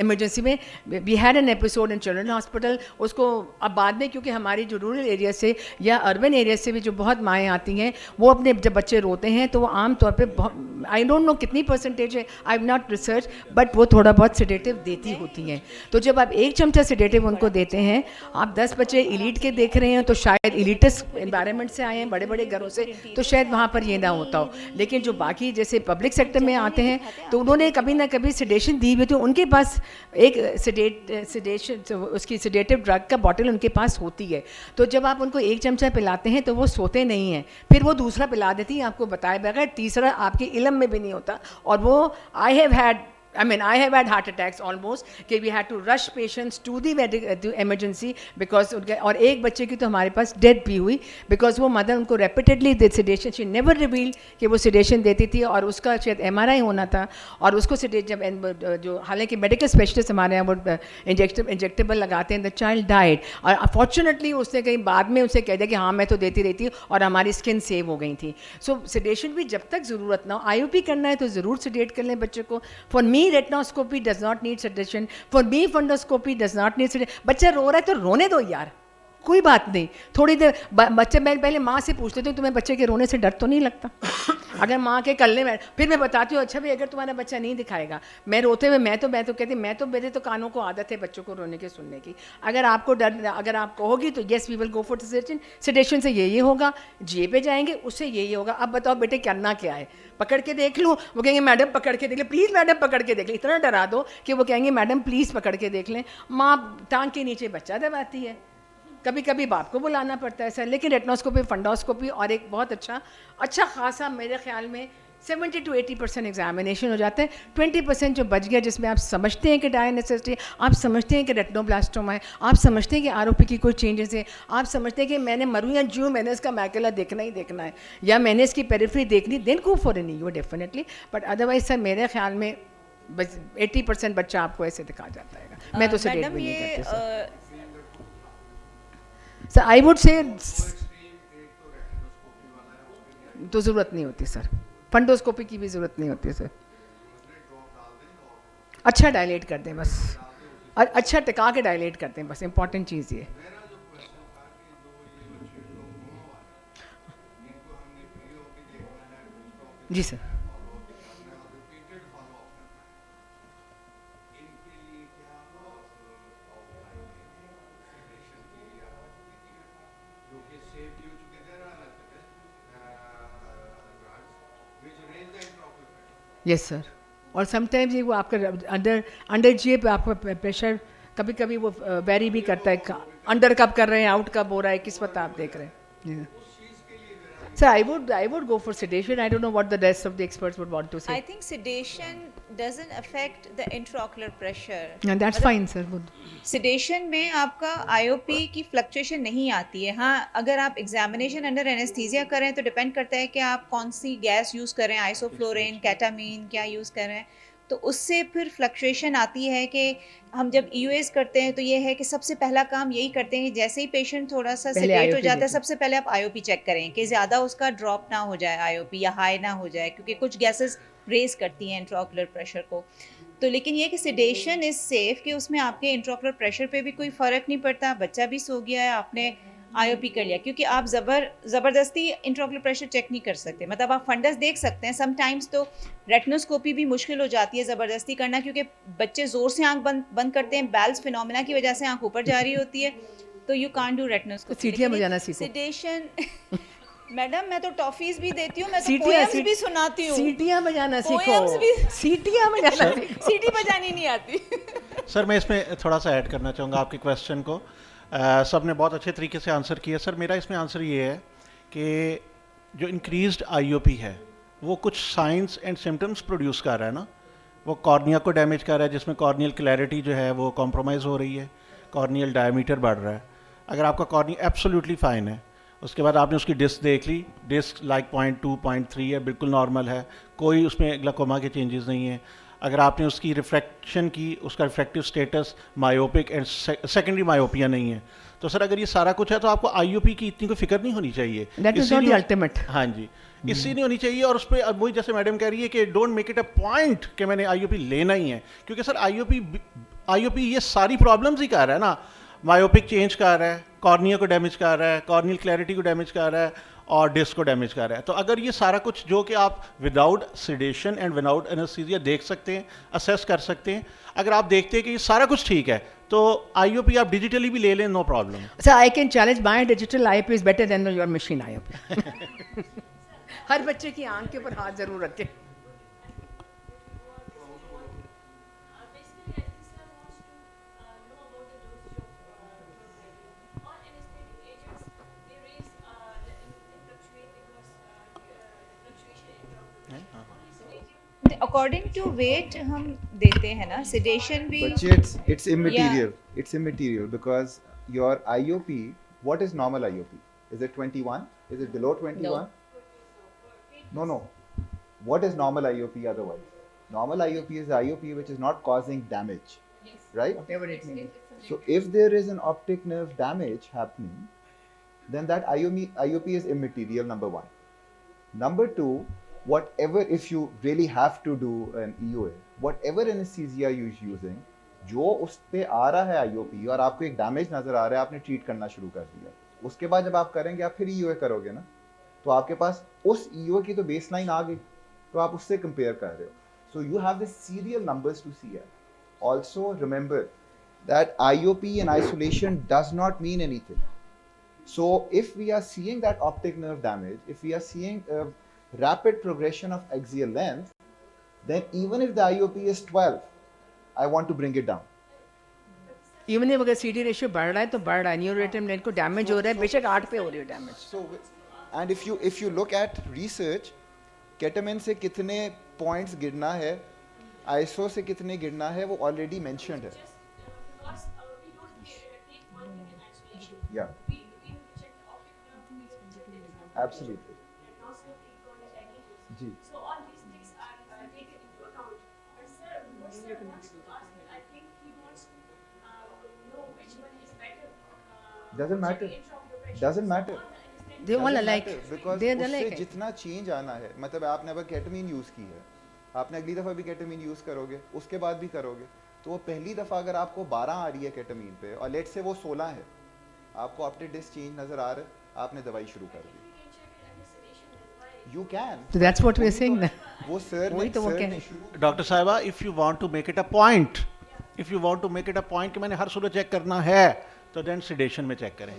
[SPEAKER 4] इमरजेंसी में. We had an episode in children hospital. उसको अब बाद में, क्योंकि हमारी जो रूरल एरिया से या अर्बन एरिया से भी जो बहुत माएँ आती हैं, वो अपने जब बच्चे रोते हैं तो वो आम तौर पे, आई डोंट नो कितनी परसेंटेज है, I have not research, but वो थोड़ा बहुत सेडेटिव देती होती हैं. तो जब आप 1 चमचा सेडेटिव उनको देते हैं, आप 10 बच्चे इलीट के देख रहे हैं तो शायद इलीटस एनवायरनमेंट से आए हैं, बड़े बड़े घरों से, तो शायद वहाँ पर ये ना होता हो. लेकिन जो बाकी जैसे पब्लिक सेक्टर में आते हैं तो उन्होंने कभी ना कभी सेडेशन दी हुई, तो उनके पास एक सेडेशन उसकी सेडेटिव ड्रग का बॉटल उनके पास होती है. तो जब आप उनको 1 चमचा पिलाते हैं तो वो सोते नहीं हैं, फिर वो दूसरा पिला देती हैं आपको बताए बगैर, तीसरा आपके इल्म में भी नहीं होता. और वो I have had heart attacks almost, कि we had to rush patients to the emergency because और एक बच्चे की तो हमारे पास डेथ भी हुई, because वो मदर उनको repeatedly did sedation. She never revealed कि वो sedation देती थी और उसका शायद MRI होना था और उसको जब जो हालांकि मेडिकल स्पेशलिस्ट हमारे यहाँ वो इंजेक्टेबल लगाते हैं, द चाइल्ड डाइड. और अनफॉर्चुनेटली उसने कहीं बाद में उसे कह दिया कि हाँ मैं तो देती रहती और हमारी स्किन सेव हो गई थी. सो सेडेशन भी जब तक ज़रूरत ना हो, IOP करना है तो ज़रूर सेडेट कर लें बच्चे को. For me retinoscopy does not need sedation, for me fundoscopy does not need sedation. बच्चा रो रहा है तो रोने दो यार, कोई बात नहीं. थोड़ी देर बच्चे, मैं पहले माँ से पूछ लेती हूँ तुम्हें बच्चे के रोने से डर तो नहीं लगता? अगर माँ के कल्ले में, फिर मैं बताती हूँ अच्छा भाई अगर तुम्हारा बच्चा नहीं दिखाएगा, मैं रोते हुए मैं तो कहती मेरे तो कानों को आदत है बच्चों को रोने के सुनने की. अगर आपको डर, अगर आप कहोगी तो yes we will go for sedation. Sedation से ये होगा, GA पे जाएंगे उससे ये होगा. अब बताओ बेटे करना क्या है? पकड़ के देख लूँ? वो कहेंगे मैडम पकड़ के देख लें, प्लीज़ मैडम पकड़ के देख लें. इतना डरा दो कि वो कहेंगे मैडम प्लीज़ पकड़ के देख लें. माँ टांग के नीचे बच्चा दबाती है, कभी कभी बाप को बुलाना पड़ता है सर. लेकिन रेटिनोस्कोपी, फंडोस्कोपी और एक बहुत अच्छा खासा मेरे ख्याल में 70 to 80% एग्जामिनेशन हो जाते हैं. 20% जो बच गया जिसमें आप समझते हैं कि डायर नेसेसिटी, आप समझते हैं कि रेटिनोब्लास्टोमा है, आप समझते हैं कि ROP की कोई चेंजेस है, आप समझते हैं कि मैंने मरूँ या जीऊँ, मैंने इसका मैकुला देखना ही देखना है या मैंने इसकी पेरिफेरी देखनी, then go for an EUA definitely. But otherwise sir मेरे ख्याल में बस 80% बच्चा आपको ऐसे दिखा जाता है. मैं तो सेडेट भी नहीं करती sir. Sir I would say तो ज़रूरत नहीं होती सर, फंडोस्कोपी की भी ज़रूरत नहीं होती सर. अच्छा डायलेट कर दें बस, अच्छा टिका के डायलेट करते हैं बस, इंपॉर्टेंट चीज़ ये. जी सर. Yes sir. और समटाइम्स ये वो आपका अंडर GA पे आपका प्रेशर कभी कभी वो वेरी भी करता है, अंडर कब कर रहे हैं, आउट कब हो रहा है, किस वक्त आप देख रहे हैं. Sir I would go for sedation. I don't know what the rest of the experts would want to say.
[SPEAKER 3] I think sedation doesn't affect the intraocular pressure.
[SPEAKER 4] And that's fine sir.
[SPEAKER 3] Sedation में आपका IOP की fluctuation नहीं आती है. हाँ, अगर आप examination under anaesthesia करें तो डिपेंड करता है कि आप कौन सी गैस यूज़ करें, आइसोफ्लोरिन, केटामीन क्या यूज़ कर रहे हैं. तो उससे फिर फ्लक्चुएशन आती है कि हम जब ईयूएस करते हैं तो ये है कि सबसे पहला काम यही करते हैं कि जैसे ही पेशेंट थोड़ा सा
[SPEAKER 4] पहले
[SPEAKER 3] सेडेट हो
[SPEAKER 4] IOP
[SPEAKER 3] जाता है
[SPEAKER 4] देखें।
[SPEAKER 3] सबसे पहले आप आईओपी चेक करें कि ज़्यादा उसका ड्रॉप ना हो जाए आईओपी या हाई ना हो जाए, क्योंकि कुछ गैसेस रेज करती हैं इंट्राओकुलर प्रेशर को। तो लेकिन ये कि सेडेशन इज़ सेफ कि उसमें आपके इंट्राओकुलर प्रेशर पे भी कोई फ़र्क नहीं पड़ता, बच्चा भी सो गया है, आपने आईओपी कर लिया, क्योंकि आप ज़बरदस्ती इंट्राओकुलर प्रेशर चेक नहीं कर सकते। मतलब आप फंडस देख सकते हैं, समटाइम्स तो रेटिनोस्कोपी भी मुश्किल हो जाती है ज़बरदस्ती करना, क्योंकि बच्चे ज़ोर से आंख बंद बंद करते हैं, बेल्स फिनोमेना की वजह से आंख ऊपर जा रही होती है, तो यू कांट डू रेटिनोस्कोपी।
[SPEAKER 4] सीटियां बजाना सीखो।
[SPEAKER 3] सेडेशन मैडम मैं तो टॉफीज भी देती हूँ, मैं तो
[SPEAKER 4] सीटियां
[SPEAKER 3] पोएम्स भी सुनाती हूँ।
[SPEAKER 4] सीटियां बजाना सीखो।
[SPEAKER 3] Poems भी-
[SPEAKER 4] सीटियां बजाना सीखो।
[SPEAKER 3] सीटी बजानी नहीं आती।
[SPEAKER 1] सर मैं इसमें थोड़ा सा ऐड करना चाहूँगा आपके क्वेश्चन को। सब ने बहुत अच्छे तरीके से आंसर किया। सर मेरा इसमें आंसर ये है कि जो इंक्रीज्ड आईओपी है वो कुछ साइंस एंड सिम्टम्स प्रोड्यूस कर रहा है ना, वो कॉर्निया को डैमेज कर रहा है, जिसमें कॉर्नियल क्लैरिटी जो है वो कॉम्प्रोमाइज़ हो रही है, कॉर्नियल डायमीटर बढ़ रहा है। अगर आपका कॉर्निया एब्सोल्युटली फाइन है, उसके बाद आपने उसकी डिस्क देख ली, डिस्क लाइक 0.2 0.3 है, बिल्कुल नॉर्मल है, कोई उसमें ग्लाकोमा के चेंजेस नहीं है। अगर आपने उसकी रिफ्रैक्शन की, उसका refractive status myopic and secondary myopia नहीं है, तो सर अगर ये सारा कुछ है तो आपको आईओपी की इतनी कोई फिक्र नहीं होनी चाहिए।
[SPEAKER 4] That is not the ultimate.
[SPEAKER 1] हाँ जी, इससे नहीं होनी चाहिए। और उस पर अब वही जैसे मैडम कह रही है कि don't make it a point कि मैंने आईओपी लेना ही है, क्योंकि सर आईओपी ये सारी प्रॉब्लम्स ही कर रहा है ना, मायोपिक चेंज कर रहा है, कॉर्निया को डैमेज कर रहा है, कॉर्नियल क्लैरिटी को डैमेज कर रहा है और डिस्क को डैमेज कर रहा है। तो अगर ये सारा कुछ जो कि आप without sedation and without anaesthesia देख सकते हैं, असेस कर सकते हैं, अगर आप देखते हैं कि ये सारा कुछ ठीक है तो आईओपी आप डिजिटली भी ले लें, no problem.
[SPEAKER 4] So I can challenge my digital IOP is better than your machine IOP. हर बच्चे की आंख के ऊपर हाथ जरूर रखें।
[SPEAKER 3] अकॉर्डिंग टू वेट हम देते हैं ना, सेडेशन भी।
[SPEAKER 7] But it's immaterial. It's immaterial because your IOP, what is normal IOP? Is it 21? Is it below 21? No. What is normal IOP otherwise? Normal IOP is IOP which is not causing damage, right?
[SPEAKER 4] Whatever it may be.
[SPEAKER 7] So if there is an optic nerve damage happening, then that IOP is immaterial, number one. Number two, whatever, if you really have to do an EOA, whatever anesthesia you're using, जो उस पे आ रहा है IOP और आपको एक damage नजर आ रहा है, आपने ट्रीट करना शुरू कर दिया, उसके बाद जब आप करेंगे आप फिर EOA करोगे ना, तो आपके पास उस EOA की तो बेसलाइन आ गई, तो आप उससे कंपेयर कर रहे हो. So you have the serial numbers to see it. Also remember that IOP in isolation does not mean anything. So if we are seeing that optic nerve damage, if we are seeing a rapid progression of axial length, then even if the IOP is 12, I want to bring it down.
[SPEAKER 4] Even अगर CD ratio बढ़ रहा है तो बढ़ रहा है, न्यूरोरेटिव lens को damage हो रहा है, बेशक 8 पे हो रही है damage.
[SPEAKER 7] So, and if you look at research, ketamine से कितने points गिरना है, ISO से कितने गिरना है, वो already mentioned है. Yeah. Absolutely. जी. Doesn't matter. Doesn't matter.
[SPEAKER 4] They all alike.
[SPEAKER 7] Because
[SPEAKER 4] They are
[SPEAKER 7] उससे
[SPEAKER 4] alike.
[SPEAKER 7] जितना चेंज आना है, मतलब आपने अगर केटामीन यूज की है, आपने अगली दफा भी केटामीन यूज करोगे, उसके बाद भी करोगे, तो वो पहली दफा अगर आपको 12 आ रही है केटामीन पे और लेट से वो 16 है, आपको ऑप्टिक डिस्क चेंज नजर आ रहा है, आपने दवाई शुरू कर दी. You can.
[SPEAKER 4] So that's what we are saying ना।
[SPEAKER 7] वो सर
[SPEAKER 4] वही तो वो
[SPEAKER 7] सर
[SPEAKER 4] कह
[SPEAKER 7] ने
[SPEAKER 4] रहे
[SPEAKER 7] शुरू
[SPEAKER 1] डॉक्टर साहिबा, if you want to make it a point, if you want to make it a point कि मैंने हर सूरत चेक करना है, तो देन सिडेशन में चेक करें.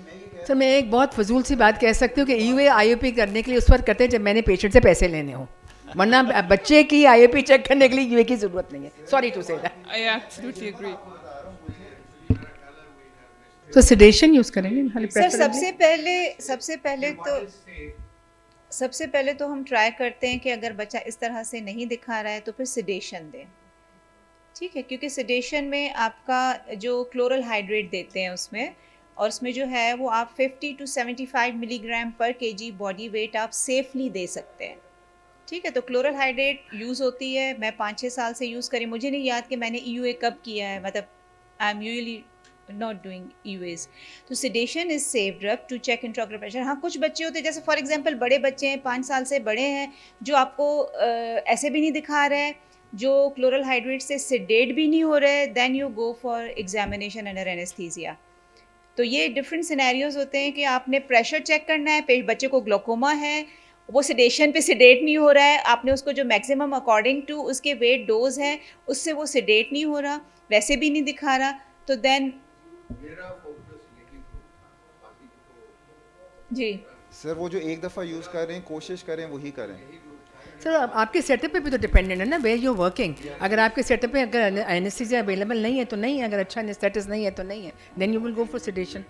[SPEAKER 4] सर मैं एक बहुत फजूल सी बात कह सकती हूँ कि EUA IOP करने के लिए उस वक्त करते हैं जब मैंने पेशेंट से पैसे लेने हों, वरना बच्चे की IOP चेक करने के लिए EUA की ज़रूरत नहीं है। Sorry to say that.
[SPEAKER 8] I absolutely agree.
[SPEAKER 4] तो सेडेशन यूज़ करेंगे खाली
[SPEAKER 3] सर
[SPEAKER 4] preferably?
[SPEAKER 3] सबसे पहले तो हम ट्राई करते हैं कि अगर बच्चा इस तरह से नहीं दिखा रहा है तो फिर सिडेशन दें, ठीक है, क्योंकि सिडेशन में आपका जो क्लोरल हाइड्रेट देते हैं उसमें, और उसमें जो है वो आप 50 to 75 मिलीग्राम पर केजी बॉडी वेट आप सेफली दे सकते हैं, ठीक है, तो क्लोरल हाइड्रेट यूज़ होती है, मैं 5-6 साल से यूज़ करी, मुझे नहीं याद कि मैंने ईयूए कब किया है, मतलब I am usually not doing EUAs. तो sedation is safe drug to check intraocular pressure. हाँ, कुछ बच्चे होते हैं, जैसे फॉर एग्जांपल बड़े बच्चे हैं, 5 साल से बड़े हैं, जो आपको ऐसे भी नहीं दिखा रहा है, जो क्लोरल हाइड्रेट से सेडेट भी नहीं हो रहे हैं, then you go for examination under anaesthesia. तो ये डिफरेंट सिनेरियोज होते हैं कि आपने प्रेशर चेक करना है, बच्चे को ग्लोकोमा है, वो सेडेशन पे सेडेट नहीं हो रहा है, आपने उसको जो मैक्सिमम अकॉर्डिंग टू उसके वेट डोज है उससे वो सेडेट नहीं हो रहा, वैसे भी नहीं दिखा रहा, तो देन जी
[SPEAKER 7] सर वो जो एक दफ़ा यूज़ कर रहे हैं कोशिश करें वही करें।
[SPEAKER 4] सर आपके सेटअप पे भी तो डिपेंडेंट है ना, वेयर यू वर्किंग। अगर आपके सेटअप पे अगर एनेस्थीसिया अवेलेबल नहीं है तो नहीं है, अगर अच्छा एनेस्थेटिस्ट नहीं है तो नहीं है, then you will go for sedation.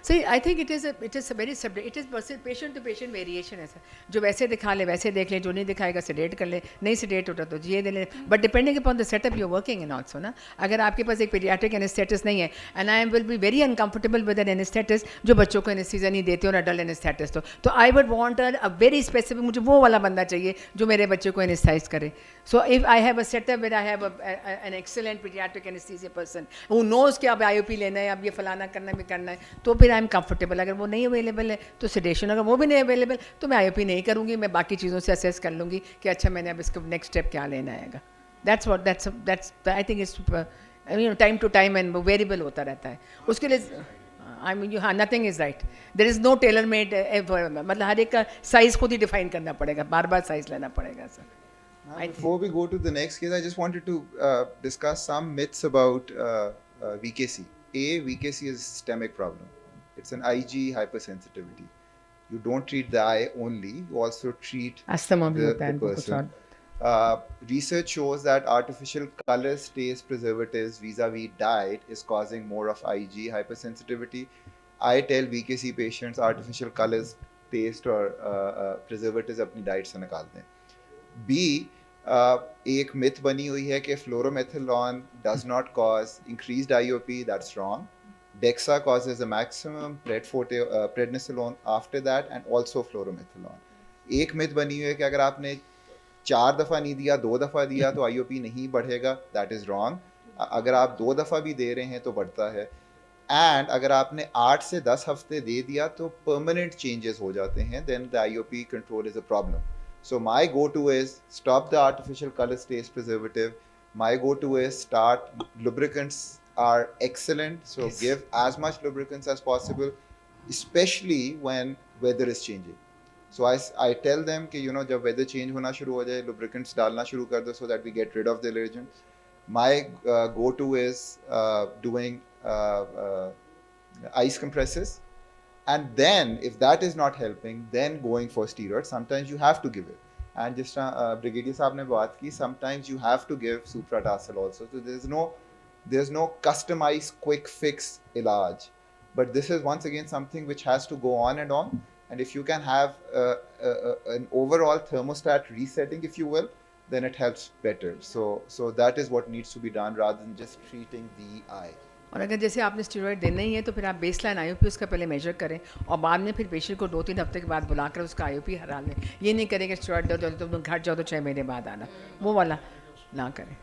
[SPEAKER 4] So I think it is a very it is patient to patient variation है सर, जो वैसे दिखा ले वैसे देख ले, जो नहीं दिखाएगा सेडेट कर ले, नहीं सेडेट होता तो ये दे ले, but depending upon the setup you working in also ना। अगर आपके पास एक पीडियाट्रिक एनेस्थेटिस्ट नहीं है, and I will be very uncomfortable with an anaesthetist जो बच्चों को एनेस्थीसिया नहीं देते और एडल्ट एनेस्थेटिस्ट तो I would want a very specific, मुझे वो वाला बंदा चाहिए जो मेरे बच्चे को एनेस्थाइज करे। So if I have a setup with I have an excellent paediatric anaesthesia person who knows कि अब आईओपी लेना है, अब ये फलाना करना भी करना है, तो फिर आई एम कंफर्टेबल। अगर वो नहीं अवेलेबल है तो सेडेशन, अगर वो भी नहीं अवेलेबल तो मैं आईओपी नहीं करूँगी, मैं बाकी चीज़ों से असेस कर लूँगी कि अच्छा मैंने अब इसका नेक्स्ट स्टेप क्या लेना आएगा। That's I think it's time to time and variable होता रहता है उसके लिए। आई मीन हाँ, nothing is right, there is no tailor made, मतलब हर एक का साइज़ खुद ही डिफाइन करना पड़ेगा, बार बार साइज़ लेना पड़ेगा sir.
[SPEAKER 7] Before we go to the next case, I just wanted to discuss some myths about VKC. VKC is a systemic problem. It's an IG hypersensitivity. You don't treat the eye only, you also treat
[SPEAKER 4] asthma भी
[SPEAKER 7] the,
[SPEAKER 4] होता है
[SPEAKER 7] the
[SPEAKER 4] इनको कुछ
[SPEAKER 7] person.
[SPEAKER 4] और।
[SPEAKER 7] Research shows that artificial colors, taste preservatives vis-a-vis diet is causing more of IG hypersensitivity. I tell VKC patients artificial colors, taste or preservatives अपनी diet से निकाल दें। एक मिथ बनी हुई है कि फ्लोरोमेथिलॉन does not cause increased IOP. That's wrong. Dexa causes a maximum, prednisolone after that, and also fluorometholone. एक मिथ बनी हुई है कि अगर आपने 4 दफ़ा नहीं दिया, 2 दफ़ा दिया तो IOP नहीं बढ़ेगा. That is wrong. अगर आप 2 दफ़ा भी दे रहे हैं तो बढ़ता है. एंड अगर आपने 8 से 10 हफ्ते दे दिया तो परमानेंट चेंजेस हो जाते हैं. Then the IOP control is a problem. So my go-to is stop the artificial color taste preservative. My go-to is start, lubricants are excellent. So
[SPEAKER 4] Yes.
[SPEAKER 7] give as much lubricants as possible, especially when weather is changing. So I tell them कि जब weather change होना शुरू हो जाए lubricants डालना शुरू कर दो so that we get rid of the allergen. My go-to is doing ice compresses. And then, if that is not helping, then going for steroids. Sometimes you have to give it. And just Brigadier Saab ne baat ki, sometimes you have to give supratarsal also. So there's no customized quick fix ilaj. But this is once again something which has to go on and on. And if you can have an overall thermostat resetting, if you will, then it helps better. So that is what needs to be done rather than just treating the eye.
[SPEAKER 4] और अगर जैसे आपने steroid देना ही है तो फिर आप baseline IOP उसका पहले मेजर करें और बाद में फिर पेशेंट को 2-3 हफ्ते के बाद बुलाकर उसका आईओपी हरा लें। ये नहीं करें कि स्टेरॉइड दो तो तुम घर जाओ तो 6 महीने बाद आना, वो वाला ना करें।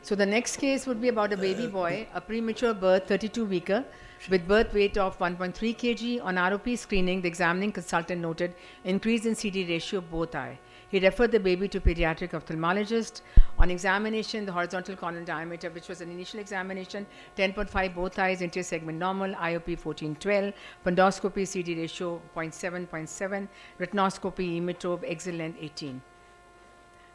[SPEAKER 4] So the next case would be about a baby boy, a premature birth, 32 weaker with birth weight of 1.3 kg. On ROP screening, the examining consultant noted increase in CD ratio of both eye. He referred the baby to pediatric ophthalmologist. On examination, the horizontal corneal diameter, which was an initial examination, 10.5 both eyes, anterior segment normal, IOP 14-12, fundoscopy, CD ratio 0.7, retinoscopy, emetope, excellent 18.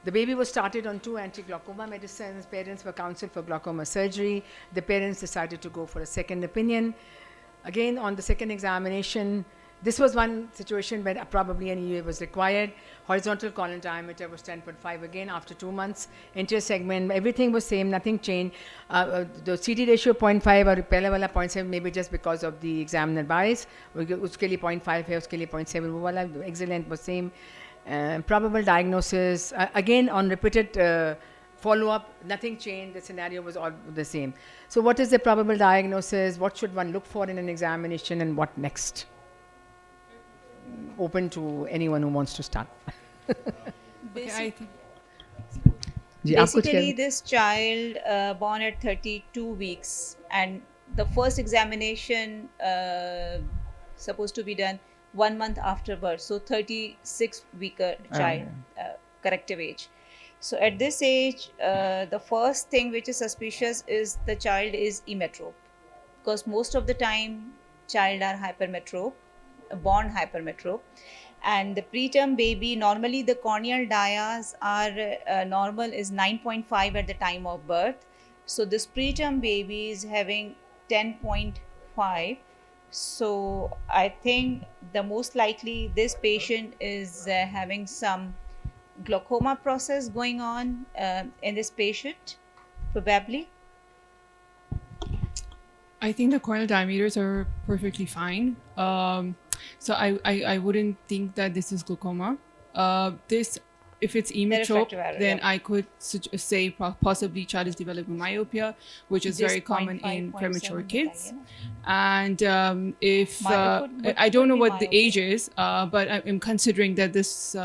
[SPEAKER 4] The baby was started on 2 anti-glaucoma medicines. Parents were counseled for glaucoma surgery. The parents decided to go for a second opinion. Again, on the second examination, this was one situation where probably an EUA was required. Horizontal corneal diameter was 10.5 again after 2 months. Anterior segment, everything was same, nothing changed. The CD ratio 0.5 और पहले वाला 0.7 maybe just because of the examiner bias. उसके लिए 0.5 है, उसके लिए 0.7, वो वाला excellent was same. Probable diagnosis, again on repeated follow-up, nothing changed, the scenario was all the same. So what is the probable diagnosis, what should one look for in an examination, and what next? Open to anyone who wants to start.
[SPEAKER 8] Okay, I think
[SPEAKER 4] जी, आप कुछ
[SPEAKER 3] Basically,
[SPEAKER 4] कह-
[SPEAKER 3] this child born at 32 weeks, and the first examination supposed to be done 1 month after birth, so 36 weeker child, corrective age. So at this age, the first thing which is suspicious is the child is emetrope, because most of the time child are hypermetrope, born hypermetrope. And the preterm baby, normally the corneal dias are normal is 9.5 at the time of birth. So this preterm baby is having 10.5. So I think the most likely this patient is having some glaucoma process going on in this patient, probably.
[SPEAKER 8] I think the corneal diameters are perfectly fine. So I wouldn't think that this is glaucoma. This, if it's emetrope,
[SPEAKER 3] refractive error,
[SPEAKER 8] then
[SPEAKER 3] yeah.
[SPEAKER 8] I could say possibly child is developing myopia, which is
[SPEAKER 3] This
[SPEAKER 8] very common
[SPEAKER 3] 0.5,
[SPEAKER 8] in premature
[SPEAKER 3] 0.7
[SPEAKER 8] kids.
[SPEAKER 3] बताइए ना।
[SPEAKER 8] And if
[SPEAKER 3] Myopia
[SPEAKER 8] I don't know
[SPEAKER 3] could be
[SPEAKER 8] what the age is, but I'm considering that this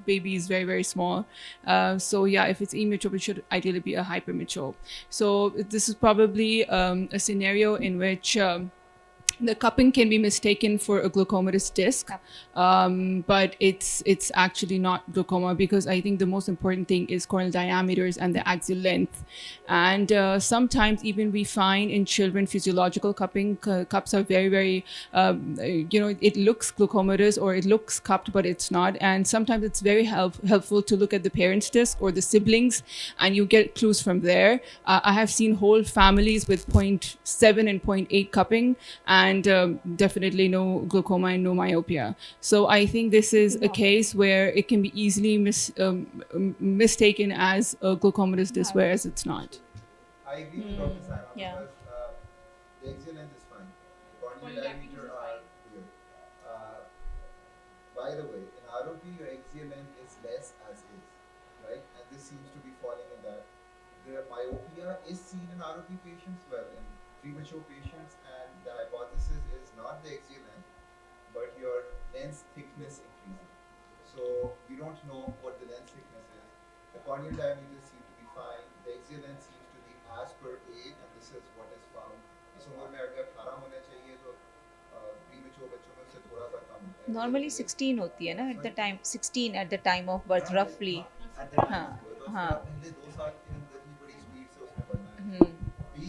[SPEAKER 8] baby is very, very small. So yeah, if it's emetrope, it should ideally be a hypermetrope. So this is probably a scenario in which the cupping can be mistaken for a glaucomatous disc, but it's actually not glaucoma, because I think the most important thing is corneal diameters and the axial length. And sometimes even we find in children physiological cupping, cups are very, very, it looks glaucomatous or it looks cupped, but it's not. And sometimes it's very helpful to look at the parent's disc or the siblings, and you get clues from there. I have seen whole families with 0.7 and 0.8 cupping, and definitely no glaucoma and no myopia. So I think this is a case where it can be easily mistaken as a glaucomatous disc, whereas it's not.
[SPEAKER 7] I agree with Dr. Saima
[SPEAKER 3] yeah.
[SPEAKER 7] because the axial length is fine. Corneal diameter are good. By the way, in ROP, your axial length is less as is, right? And this seems to be falling in that. The myopia is seen in ROP patients, well, in premature patients, and the hypothesis is not the axial length, but your lens thickness increasing. So we don't know what the lens thickness is. The corneal diameters seem to be fine. The axial length seems to be as per age, and this is what is found. इस उम्र में अगर 18 होना चाहिए तो premature बच्चों में से थोड़ा सा कम है.
[SPEAKER 3] Normally 16 होती है ना at the time, 16 at the time of birth roughly.
[SPEAKER 7] At that
[SPEAKER 3] हाँ,
[SPEAKER 7] time, तो
[SPEAKER 3] हाँ.
[SPEAKER 7] पहले 2 साल के अंदर ही बड़ी स्पीड से उसने बढ़ना है. B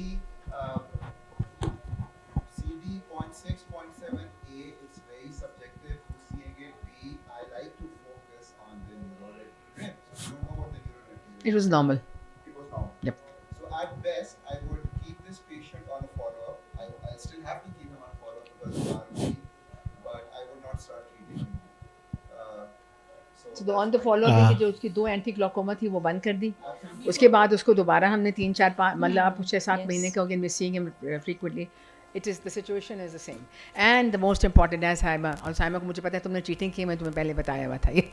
[SPEAKER 7] CD 0.6, 0.7 A is very subjective to seeing it. B, I like to focus on the neural rim. So you don't know what the neural rim is.
[SPEAKER 4] It was normal.
[SPEAKER 7] It was normal.
[SPEAKER 4] Yep.
[SPEAKER 7] So at best, I would keep this patient on a follow-up. I still have to keep him on follow-up because of ROP, but I would not start treating him.
[SPEAKER 4] So the on the follow-up है कि जो उसकी 2 anti glaucoma थी वो बंद कर दी. उसके बाद उसको दोबारा हमने 3-4 मतलब आप 6-7 महीने का again we're seeing him frequently. It is the situation is the same. And the most important as Saima, और Saima को मुझे पता है तुमने cheating की, मैं तुम्हें पहले बताया हुआ था ये.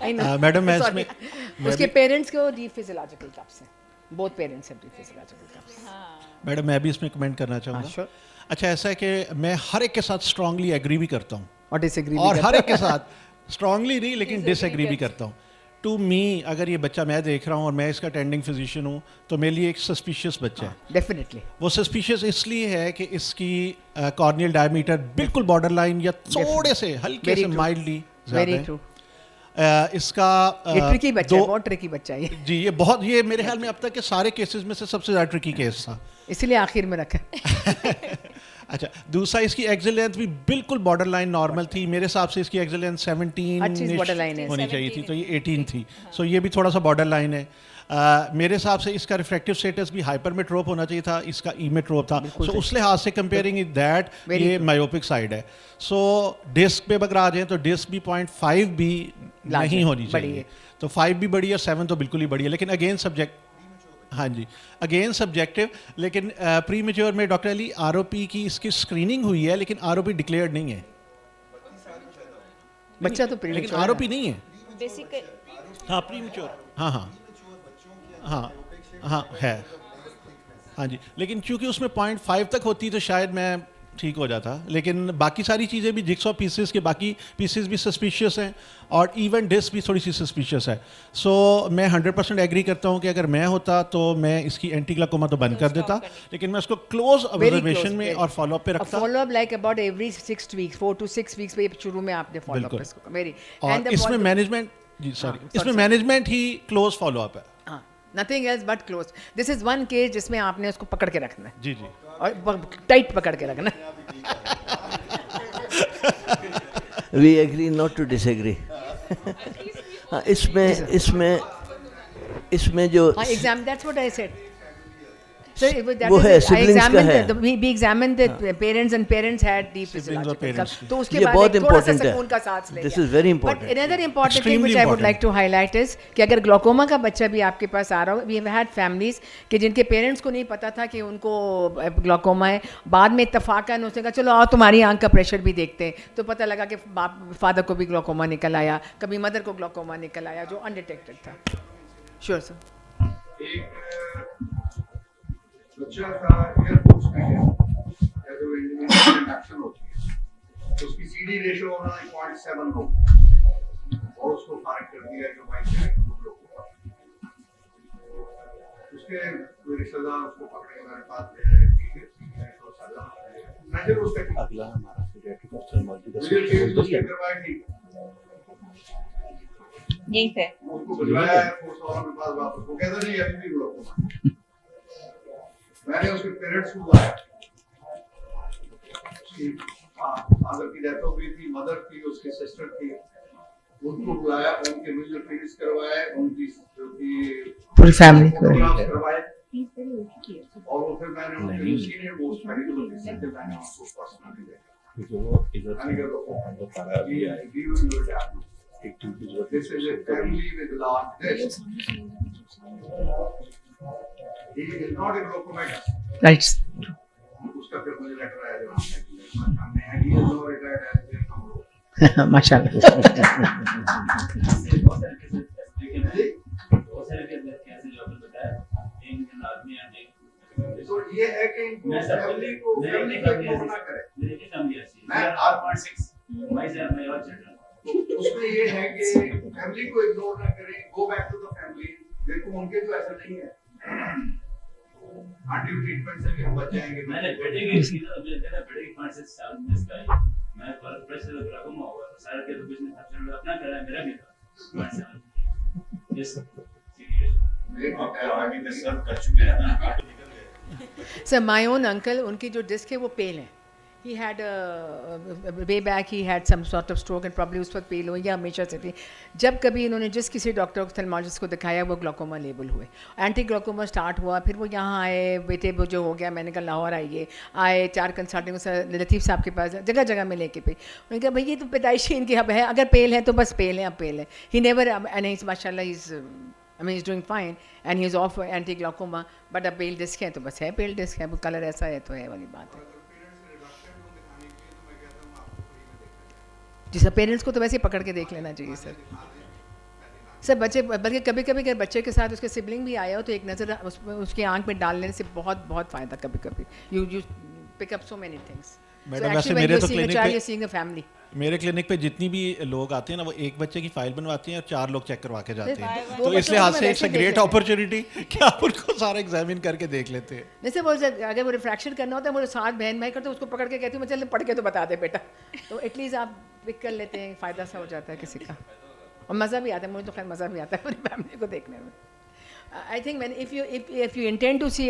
[SPEAKER 4] I know.
[SPEAKER 1] मैडम मैं
[SPEAKER 4] Sorry.
[SPEAKER 1] इसमें
[SPEAKER 4] उसके पेरेंट्स को deep physiological cups हैं. Both parents have deep physiological cups.
[SPEAKER 1] Madam मैं भी इसमें कमेंट करना चाहूँगा.
[SPEAKER 4] sure.
[SPEAKER 1] अच्छा ऐसा है कि मैं हर एक के साथ स्ट्रांगली एग्री भी करता हूँ
[SPEAKER 4] और disagree
[SPEAKER 1] और
[SPEAKER 4] भी
[SPEAKER 1] हर
[SPEAKER 4] करते
[SPEAKER 1] एक के साथ स्ट्रांगली नहीं लेकिन डिसएग्री भी करता हूँ. टू मी अगर ये बच्चा मैं देख रहा हूँ और मैं इसका अटेंडिंग फिजिशियन हूँ तो मेरे लिए एक सस्पिशियस बच्चा है.
[SPEAKER 4] Definitely.
[SPEAKER 1] वो सस्पिशियस इसलिए है कि इसकी कॉर्नियल डायमीटर बिल्कुल बॉर्डर लाइन या थोड़े से हल्के
[SPEAKER 4] Very
[SPEAKER 1] से
[SPEAKER 4] true.
[SPEAKER 1] Mildly
[SPEAKER 4] Very true.
[SPEAKER 1] इसका
[SPEAKER 4] ये ट्रिकी बच्चा है,
[SPEAKER 1] दो-
[SPEAKER 4] बहुत ट्रिकी बच्चा है ये.
[SPEAKER 1] जी ये मेरे ख्याल में अब तक के सारे केसेस में से सबसे ज़्यादा ट्रिकी केस था.
[SPEAKER 4] इसलिए आखिर में रखा.
[SPEAKER 1] अच्छा दूसरा इसकी एक्सिल लेंथ भी बिल्कुल बॉर्डर लाइन नॉर्मल थी. मेरे हिसाब से इसकी एक्सिल लेंथ 17
[SPEAKER 4] अच्छी borderline है.
[SPEAKER 1] होनी चाहिए थी तो ये 18 थी. सो ये भी थोड़ा सा बॉर्डर लाइन है. मेरे हिसाब से इसका रिफ्रैक्टिव स्टेटस भी हाइपरमेट्रोप होना चाहिए था, इसका ईमेट्रोप था. सो उस लिहाज से कंपेयरिंग इट दैट ये मायोपिक साइड है. सो डिस्क पे अगर आ जाए तो डिस्क भी 0.5 भी नहीं होनी चाहिए. तो 5 भी बड़ी है, 7 तो बिल्कुल ही बड़ी है. लेकिन अगेन सब्जेक्ट हाँ जी अगेन सब्जेक्टिव. लेकिन प्री मेच्योर में डॉक्टर अली आरओपी की इसकी स्क्रीनिंग हुई है लेकिन आरओपी डिक्लेयर्ड नहीं है.
[SPEAKER 4] बच्चा तो
[SPEAKER 9] लेकिन
[SPEAKER 4] premature है।
[SPEAKER 9] आरोपी नहीं है।
[SPEAKER 3] बेसिक
[SPEAKER 1] हाँ प्रीमेच्योर,
[SPEAKER 9] हाँ हाँ हाँ हाँ है, हाँ जी। लेकिन चूंकि उसमें 0.5 तक होती तो शायद मैं ठीक हो जाता, लेकिन बाकी सारी चीज़ें भी जिक्सॉ पीसेस के बाकी पीसेस भी सस्पिशियस हैं और इवन डिस्क भी थोड़ी सी सस्पिशियस है। सो मैं 100% एग्री करता हूँ कि अगर मैं होता तो मैं इसकी एंटी ग्लाकोमा तो बंद कर देता, लेकिन मैं उसको क्लोज ऑब्जर्वेशन में और फॉलोअप पे रखता।
[SPEAKER 4] Follow up like about every 6 weeks, 4 to 6 weeks पे शुरू में आपने फॉलो अप
[SPEAKER 9] बिल्कुल।
[SPEAKER 4] इसको वेरी
[SPEAKER 9] और इसमें मैनेजमेंट, जी सॉरी, इसमें
[SPEAKER 4] sorry.
[SPEAKER 9] मैनेजमेंट ही क्लोज फॉलोअप है।
[SPEAKER 4] Nothing else but close. This is one case जिसमें आपने उसको पकड़ के रखना है
[SPEAKER 9] जी जी।
[SPEAKER 4] और टाइट पकड़ के रखना है।
[SPEAKER 2] We agree not to disagree. हाँ, इसमें जो
[SPEAKER 4] exam that's what I said. So
[SPEAKER 2] वो है, siblings का है।
[SPEAKER 4] we examined the parents and parents had deep
[SPEAKER 9] Siblings और
[SPEAKER 4] physiological
[SPEAKER 9] parents।
[SPEAKER 4] तो उसके
[SPEAKER 2] ये
[SPEAKER 4] बाद
[SPEAKER 2] बहुत
[SPEAKER 4] एक थोड़ा सा
[SPEAKER 2] important है।
[SPEAKER 4] सुकून का सांस ले
[SPEAKER 2] This
[SPEAKER 4] लिया।
[SPEAKER 2] is very important।
[SPEAKER 4] But another important thing
[SPEAKER 9] Extremely
[SPEAKER 4] which I would
[SPEAKER 9] important।
[SPEAKER 4] like to highlight is कि अगर ग्लोकोमा का बच्चा भी आपके पास आ रहा हो, we have had families कि जिनके पेरेंट्स को नहीं पता था कि उनको ग्लोकोमा है, बाद में इत्तफाकन उसने कहा चलो आओ तुम्हारी आंख का प्रेशर भी देखते हैं, तो पता लगा कि फादर को भी ग्लोकोमा निकल आया, कभी मदर को ग्लोकोमा निकल आया जो अनडिटेक्टेड था। Sure sir.
[SPEAKER 10] बच्चा का एयरफोर्स में गया या जो इंडक्शन होती है तो उसकी सीडी रेशियो होना 0.7 हो और उसको फारग कर दिया जो भाई से उसके कोई रिश्तेदार उसको पकड़े मेरे पास ले आए, ठीक है तो सजा नजर उसका
[SPEAKER 1] अगला हमारा पीडियाट्रिक ऑफ्थल्मोलॉजी का
[SPEAKER 10] वीडियो टेप उसके करवाया ठीक
[SPEAKER 3] यहीं पे
[SPEAKER 10] उसको बुलवाया एयरफोर्स वालों के पास वापस वो कहता नहीं अभी भी ग्लोकोमा। मैंने उसके पेरेंट्स को बुलाया, उसकी फादर की डेथ हो गई थी, मदर थी, उसकी सिस्टर थी, उनको बुलाया, उनके विजुअल फिनिश करवाए, उनकी जो की
[SPEAKER 4] पूरी फैमिली को
[SPEAKER 10] करवाए और वो फिर मैंने उनके जो सीनियर मोस्ट मेडिकल ऑफिसर थे मैंने उनको पर्सनली देखा। मैंने कहा give your diagnosis, this is a family with large disc, he is not a glaucomatous।
[SPEAKER 4] Right.
[SPEAKER 10] उसका फिर मुझे लेटर आया जवाब में he is no retired as a from
[SPEAKER 4] माशाल्लाह।
[SPEAKER 10] तो ये है कि इनको फैमिली को इग्नोर ना करें। मैं तो उसमें ये है कि फैमिली को इग्नोर ना करें, go back to the family. देखो उनके तो ऐसा नहीं है, आंटी ट्रीटमेंट से भी हम बच जाएंगे।
[SPEAKER 11] मैंने बेटे की बेटे की 5 से 7 जिसका है मैं ब्लड प्रेशर ग्लाकोमा हुआ तो सारा के तो बिजनेस अपना करा मेरा भी था यस सीरियस आगे में सब कर चुके हैं ना।
[SPEAKER 4] सर माय ओन अंकल, उनकी जो डिस्क है वो पेल है। he had way back he had some sort of stroke and probably उस वक्त पेल हुई या हमेशा से थी। जब कभी इन्होंने जिस किसी डॉक्टर ऑफ्थल्मोलॉजिस्ट को दिखाया वो ग्लोकोमा लेबल हुए, एंटी ग्लोकोमा स्टार्ट हुआ, फिर वो यहाँ आए, बेटे वो जो हो गया, मैंने कहा लाहौर आइए, आए 4 कंसल्टिंग लतीफ़ साहब के पास जगह जगह में लेके पे, उन्होंने कहा भाई ये तो पैदाइशी इनकी अब है, अगर पेल है तो बस पेल है, अब पेल है। ही नेवर एंड ही माशाल्लाह is I mean he's doing fine and he's off anti glaucoma, but अब पेल डिस्क है तो बस है, पेल डिस्क है, वो कलर ऐसा है तो है वाली बात है। जी सर, पेरेंट्स को तो वैसे ही पकड़ के देख लेना चाहिए सर। सर बच्चे बल्कि कभी कभी अगर बच्चे के साथ उसके सिबलिंग भी आया हो तो एक नज़र उसकी आंख में डालने से बहुत बहुत फ़ायदा, कभी कभी you pick up so many things.
[SPEAKER 9] Madam वैसे मेरे तो
[SPEAKER 4] फैमिली
[SPEAKER 9] मेरे क्लिनिक पे जितनी भी लोग आते हैं ना वो एक बच्चे की फाइल बनवाती हैं और 4 लोग चेक करवा के जाते हैं,
[SPEAKER 4] वो
[SPEAKER 9] तो इसलिए हाथ से इट्स अ ग्रेट अपॉर्चुनिटी कि आप उनको सारा एग्जामिन करके देख लेते हैं।
[SPEAKER 4] जैसे बोल सकते अगर वो रिफ्रैक्शन करना होता है मुझे साथ बहन भाई करते उसको पकड़ के कहती हूँ मैं चल पढ़ के तो बता दे बेटा, तो एटलीस्ट आप पिक कर लेते हैं, फ़ायदा सा हो जाता है किसी का और मज़ा भी आता है। मुझे तो खैर मज़ा भी आता है पूरी फैमिली को देखने में। I think when if you intend to see,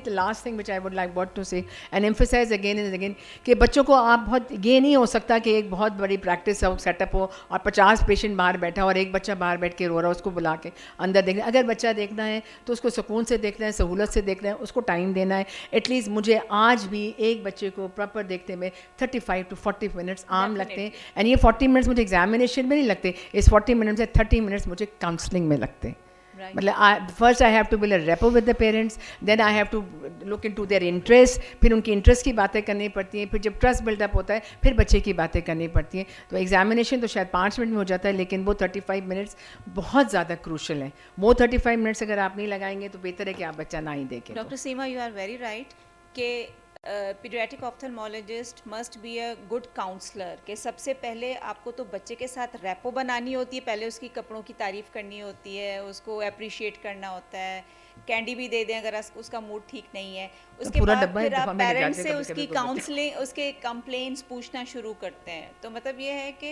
[SPEAKER 4] the last thing which I would like to say and emphasize again and again कि बच्चों को आप बहुत ये नहीं हो सकता कि एक बहुत बड़ी प्रैक्टिस हो, सेटअप हो और 50 पेशेंट बाहर बैठा हो और एक बच्चा बाहर बैठ के रो रहा है, उसको बुला के अंदर देखना। अगर बच्चा देखना है तो उसको सुकून से देखना है, सहूलत से देखना है, उसको टाइम देना है। एटलीस्ट मुझे आज भी एक बच्चे को प्रॉपर देखते में 35 to 40 मिनट्स आम लगते हैं, एंड ये 40 मिनट्स मुझे एग्जामिनेशन में नहीं लगते, इस 40 मिनट से 30 मिनट्स मुझे काउंसलिंग में लगते हैं।
[SPEAKER 3] Right.
[SPEAKER 4] मतलब first I have to build a rapport with the parents, then I have to look into their interest, फिर उनकी इंटरेस्ट की बातें करनी पड़ती हैं, फिर जब ट्रस्ट बिल्डअप होता है फिर बच्चे की बातें करनी पड़ती हैं. तो एग्जामिनेशन तो शायद 5 मिनट में हो जाता है, लेकिन वो 35 मिनट्स बहुत ज़्यादा क्रूशल हैं. वो 35 मिनट्स अगर आप नहीं लगाएंगे तो बेहतर है कि आप बच्चा ना ही देखें.
[SPEAKER 3] Doctor Seema, you are very right कि paediatric ophthalmologist must be a good counsellor. कि सबसे पहले आपको तो बच्चे के साथ रैपो बनानी होती है, पहले उसकी कपड़ों की तारीफ़ करनी होती है, उसको अप्रिशिएट करना होता है, कैंडी भी दे दें अगर उसका मूड ठीक नहीं है. उसके
[SPEAKER 4] पूरा
[SPEAKER 3] बाद
[SPEAKER 4] डब्बा
[SPEAKER 3] फिर आप
[SPEAKER 4] डब्बा में ले
[SPEAKER 3] पेरेंट्स
[SPEAKER 4] जाते
[SPEAKER 3] से
[SPEAKER 4] हैं
[SPEAKER 3] उसकी
[SPEAKER 4] कभी-कभी तो
[SPEAKER 3] काउंसलिंग, उसके कंप्लेंट्स पूछना शुरू करते हैं. तो मतलब ये है कि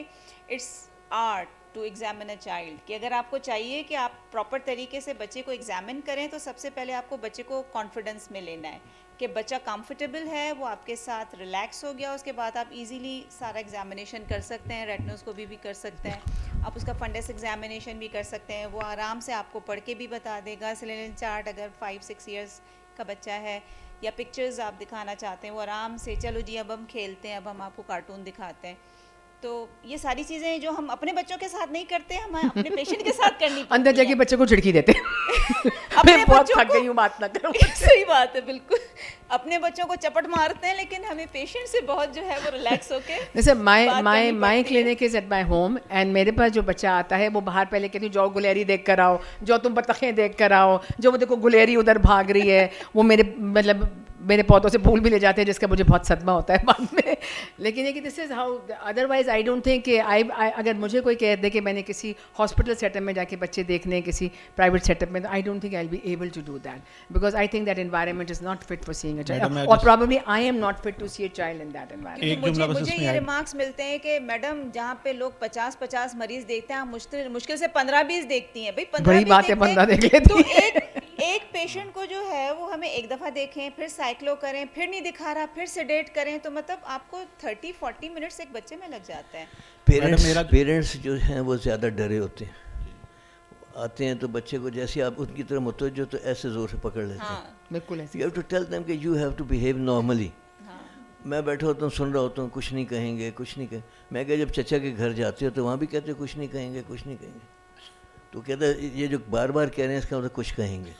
[SPEAKER 3] it's art to examine a child. कि अगर आपको चाहिए कि आप प्रॉपर तरीके से बच्चे को एग्जामिन करें तो सबसे पहले आपको बच्चे को कॉन्फिडेंस में लेना है कि बच्चा कंफर्टेबल है, वो आपके साथ रिलैक्स हो गया, उसके बाद आप इजीली सारा एग्जामिनेशन कर सकते हैं, रेटिनोस्कोपी भी कर सकते हैं, आप उसका फंडस एग्जामिनेशन भी कर सकते हैं. वो आराम से आपको पढ़ के भी बता देगा. सिलेनियन चार्ट अगर 5-6 ईयर्स का बच्चा है या पिक्चर्स आप दिखाना चाहते हैं, वो आराम से चलो जी अब हम खेलते हैं, अब हम आपको कार्टून दिखाते हैं. तो ये सारी चीज़ें जो हम अपने बच्चों के साथ नहीं करते, हम अपने पेशेंट के साथ करनी पड़ती
[SPEAKER 4] अंदर जाके
[SPEAKER 3] हैं.
[SPEAKER 4] बच्चे को झिड़की देते
[SPEAKER 3] अपने
[SPEAKER 4] मैं बहुत
[SPEAKER 3] बच्चों
[SPEAKER 4] थक
[SPEAKER 3] को-
[SPEAKER 4] गई हूँ, बात ना करो.
[SPEAKER 3] सही बात है, बिल्कुल. अपने बच्चों को चपट मारते हैं, लेकिन हमें पेशेंट से बहुत जो है वो रिलैक्स होके
[SPEAKER 4] जैसे माई
[SPEAKER 3] बात
[SPEAKER 4] माई
[SPEAKER 3] करनी
[SPEAKER 4] माई
[SPEAKER 3] पड़ती है.
[SPEAKER 4] Clinic is at my home, and मेरे पास जो बच्चा आता है वो बाहर पहले कहती हूँ जाओ गुलेरी देख कर आओ, जो तुम बतखें देख कर आओ, जो वो देखो गुलेरी उधर भाग रही है. वो मेरे पौधों से फूल भी ले जाते हैं, जिसका मुझे बहुत सदमा होता है बाद में. लेकिन ये कि this is how, otherwise I don't think कि आई अगर मुझे कोई कह दे कि मैंने किसी हॉस्पिटल सेटअप में जाके बच्चे देखने, किसी प्राइवेट सेटअप में, तो I don't think I will be able to do that, because I think that environment is not fit for seeing a
[SPEAKER 9] Madam,
[SPEAKER 4] child,
[SPEAKER 9] मैं
[SPEAKER 4] और
[SPEAKER 9] just-
[SPEAKER 4] probably I am not fit to see a child in that environment.
[SPEAKER 9] एक
[SPEAKER 3] मुझे
[SPEAKER 9] जुमला बस
[SPEAKER 3] मुझे
[SPEAKER 9] इसमें
[SPEAKER 3] ये
[SPEAKER 9] add-
[SPEAKER 3] remarks मिलते हैं कि मैडम जहाँ पे लोग 50-50 मरीज देखते हैं, आप मुश्किल से 15-20 देखती हैं. भाई 15
[SPEAKER 4] बड़ी बात है, 15 देख लेती
[SPEAKER 3] तो
[SPEAKER 4] हैं.
[SPEAKER 3] एक पेशेंट को जो है वो हमें एक दफ़ा देखें, फिर साइक्लो करें, फिर नहीं दिखा रहा, फिर सेडेट करें, तो मतलब आपको 30-40 मिनट्स एक बच्चे में लग जाते हैं.
[SPEAKER 2] पेरेंट्स जो हैं वो ज़्यादा डरे होते हैं. आते हैं तो बच्चे को जैसे आप उनकी तरफ मुतवज्जो तो ऐसे ज़ोर से पकड़ लेते हैं.
[SPEAKER 3] हाँ,
[SPEAKER 4] बिल्कुल ऐसे.
[SPEAKER 2] You have to tell them कि you have to behave normally.
[SPEAKER 3] हाँ.
[SPEAKER 2] मैं बैठा होता हूँ, सुन रहा होता हूँ, कुछ नहीं कहेंगे, कुछ नहीं कहेंगे. मैं क्या, जब चचा के घर जाते हो तो वहाँ भी कहते हो कुछ नहीं कहेंगे, कुछ नहीं कहेंगे. तो कहता है ये जो बार बार कह रहे हैं इसका मतलब कुछ कहेंगे.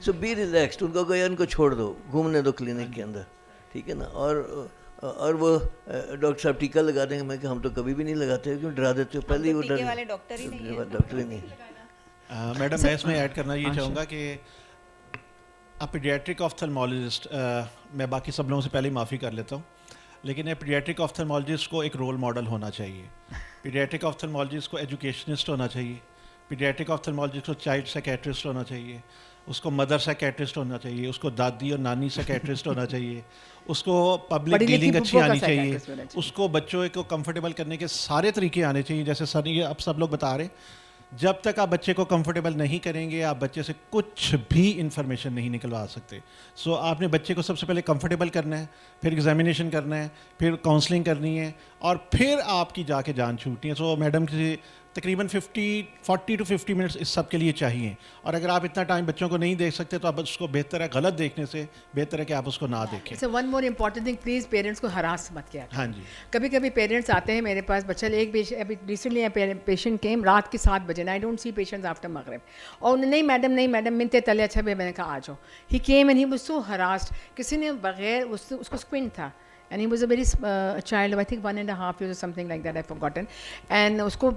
[SPEAKER 2] सो बी रिलैक्सड. उनको कहो यार इनको छोड़ दो, घूमने दो क्लिनिक के अंदर, ठीक है ना. और वो डॉक्टर साहब टीका लगा देंगे. मैं कि हम तो कभी भी नहीं लगाते, क्यों डरा देते हो. पहले ही वो
[SPEAKER 3] टीके वाले डॉक्टर ही नहीं है.
[SPEAKER 2] डॉक्टर ही नहीं.
[SPEAKER 9] मैडम मैं इसमें ऐड करना ये चाहूँगा कि अ पीडियाट्रिक ऑप्थेल्मोलॉजिस्ट, मैं बाकी सब लोगों से पहले ही माफ़ी कर लेता हूँ, लेकिन एक पीडियाट्रिक ऑप्थेल्मोलॉजिस्ट को एक रोल मॉडल होना चाहिए. पीडियाट्रिक ऑप्थेल्मोलॉजिस्ट को एजुकेशनिस्ट होना चाहिए. पीडियाट्रिक ऑप्थेल्मोलॉजिस्ट को चाइल्ड साइकेट्रिस्ट होना चाहिए. उसको मदर साइकेट्रिस्ट होना चाहिए. उसको दादी और नानी साइकेट्रिस्ट होना चाहिए. उसको पब्लिक
[SPEAKER 4] पढ़ी लिखी
[SPEAKER 9] डीलिंग अच्छी
[SPEAKER 4] बुब्बों का
[SPEAKER 9] आनी चाहिए.
[SPEAKER 4] psychiatrist होना चाहिए.
[SPEAKER 9] उसको बच्चों को कंफर्टेबल करने के सारे तरीके आने चाहिए. जैसे सर ये अब सब लोग बता रहे, जब तक आप बच्चे को कंफर्टेबल नहीं करेंगे आप बच्चे से कुछ भी इंफॉर्मेशन नहीं निकलवा सकते. सो आपने बच्चे को सबसे पहले कंफर्टेबल करना है, फिर एग्जामिनेशन करना है, फिर काउंसलिंग करनी है, और फिर आपकी जाके जान छूटनी है. सो मैडम की तकरीबन 40 to 50 मिनट्स इस सब के लिए चाहिए. और अगर आप इतना टाइम बच्चों को नहीं देख सकते तो आप उसको बेहतर है, गलत देखने से बेहतर है कि आप उसको ना देखें.
[SPEAKER 4] So one more important thing, please parents को हरास मत किया करें.
[SPEAKER 9] हाँ जी.
[SPEAKER 4] कभी कभी पेरेंट्स आते हैं मेरे पास, बच्चा अभी रिसेंटली पेशेंट केम रात के 7 बजे, I don't see patients after मगरिब, और नहीं मैडम मिनते तले. अच्छा भाई, मैंने कहा आ जाओ. He came and he was so harassed. किसी ने बगैर उसको स्क्विंट था, and he was a very child of I think 1.5 years or something like that, I've forgotten. And उसको